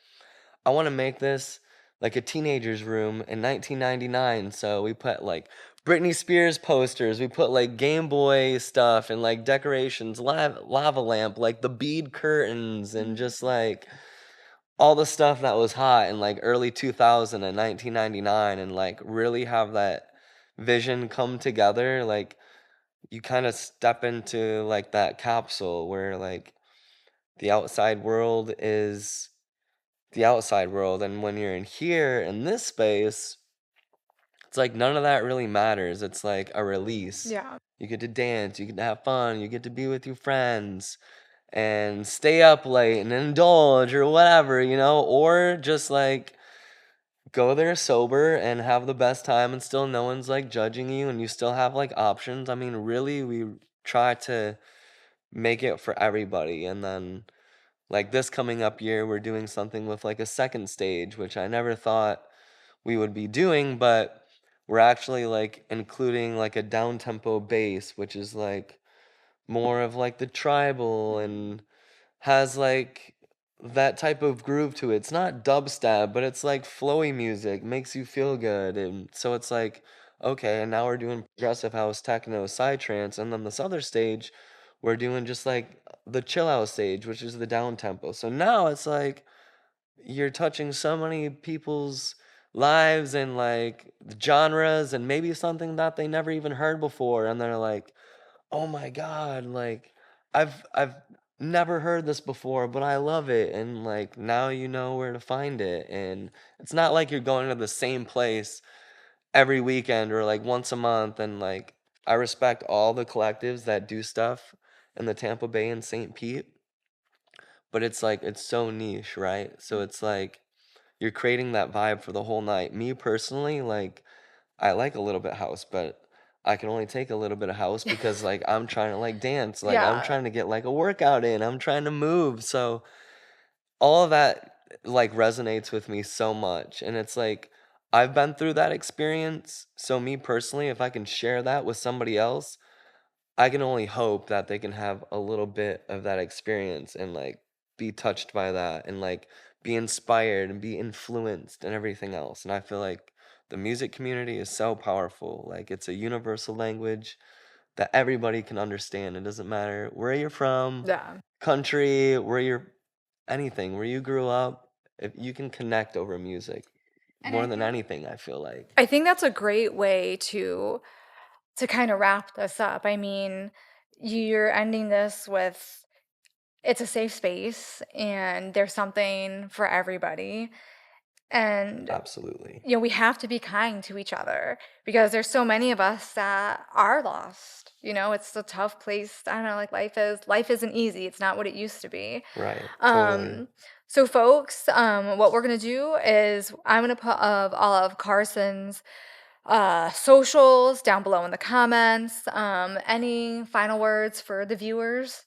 I want to make this like a teenager's room in 1999. So we put like Britney Spears posters, we put like Game Boy stuff and like decorations, lava lamp, like the bead curtains, and just Mhm. like all the stuff that was hot in like early 2000 and 1999, and like really have that vision come together. Like you kind of step into like that capsule where like the outside world is the outside world, and when you're in here in this space, it's like none of that really matters. It's like a release. Yeah. You get to dance, you get to have fun, you get to be with your friends and stay up late and indulge or whatever, or just like go there sober and have the best time, and still no one's like judging you, and you still have like options. I mean, really, we try to make it for everybody. And then like this coming up year, we're doing something with like a second stage, which I never thought we would be doing, but we're actually like including like a down tempo bass, which is like more of like the tribal Mhm. and has like that type of groove to it. It's not dubstep, but it's like flowy music, makes you feel good. And so it's like, okay, and now we're doing progressive house, techno, psytrance, and then this other stage, we're doing just like the chill out stage, which is the down tempo. So now it's like you're touching so many people's lives and like genres, and maybe something that they never even heard before, and they're like, "Oh my god, like I've never heard this before, but I love it." And like now you know where to find it. And it's not like you're going to the same place every weekend or like once a month. And like I respect all the collectives that do stuff in the Tampa Bay and St. Pete, but it's like it's so niche, right? So it's like you're creating that vibe for the whole night. Me personally, like I like a little bit house, but I can only take a little bit of house because like I'm trying to like dance, like I'm Yeah. trying to get like a workout in, I'm trying to move. So all of that like resonates with me so much. And it's like I've been through that experience. So me personally, if I can share that with somebody else, I can only hope that they can have a little bit of that experience and like be touched by that and like be inspired and be influenced and everything else. And I feel like the music community is so powerful. Like it's a universal language that everybody can understand. It doesn't matter where you're from, Yeah. country, where you're anything, where you grew up, if you can connect over music And more than anything, I feel like. I think that's a great way to kind of wrap this up. I mean, you're ending this with it's a safe space and there's something for everybody. And Absolutely. we have to be kind to each other because there's so many of us that are lost. It's a tough place. I don't know, like life isn't easy. It's not what it used to be. Right. Totally. Um, so folks, what we're gonna do is I'm gonna put of all of Carson's socials down below in the comments. Any final words for the viewers?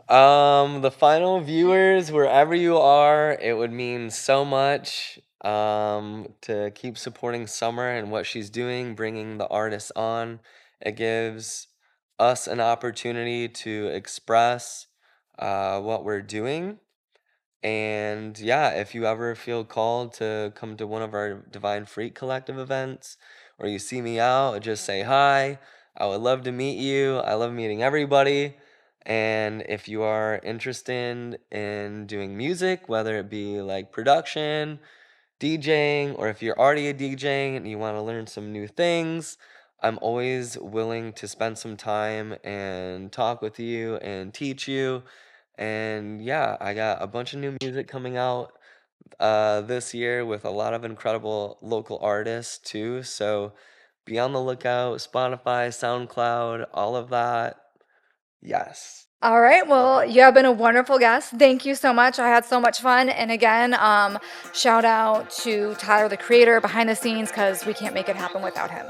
The final viewers, wherever you are, it would mean so much to keep supporting Summer and what she's doing, bringing the artists on. It gives us an opportunity to express what we're doing. And yeah, if you ever feel called to come to one of our Divine Freak Collective events, or you see me out, just say hi. I would love to meet you. I love meeting everybody. And if you are interested in doing music, whether it be like production, DJing, or if you're already a DJ and you want to learn some new things, I'm always willing to spend some time and talk with you and teach you. And yeah, I got a bunch of new music coming out this year with a lot of incredible local artists too. So be on the lookout, Spotify, SoundCloud, all of that. Yes. All right. Well, you have been a wonderful guest. Thank you so much. I had so much fun. And again, shout out to Tyler, the creator behind the scenes, because we can't make it happen without him.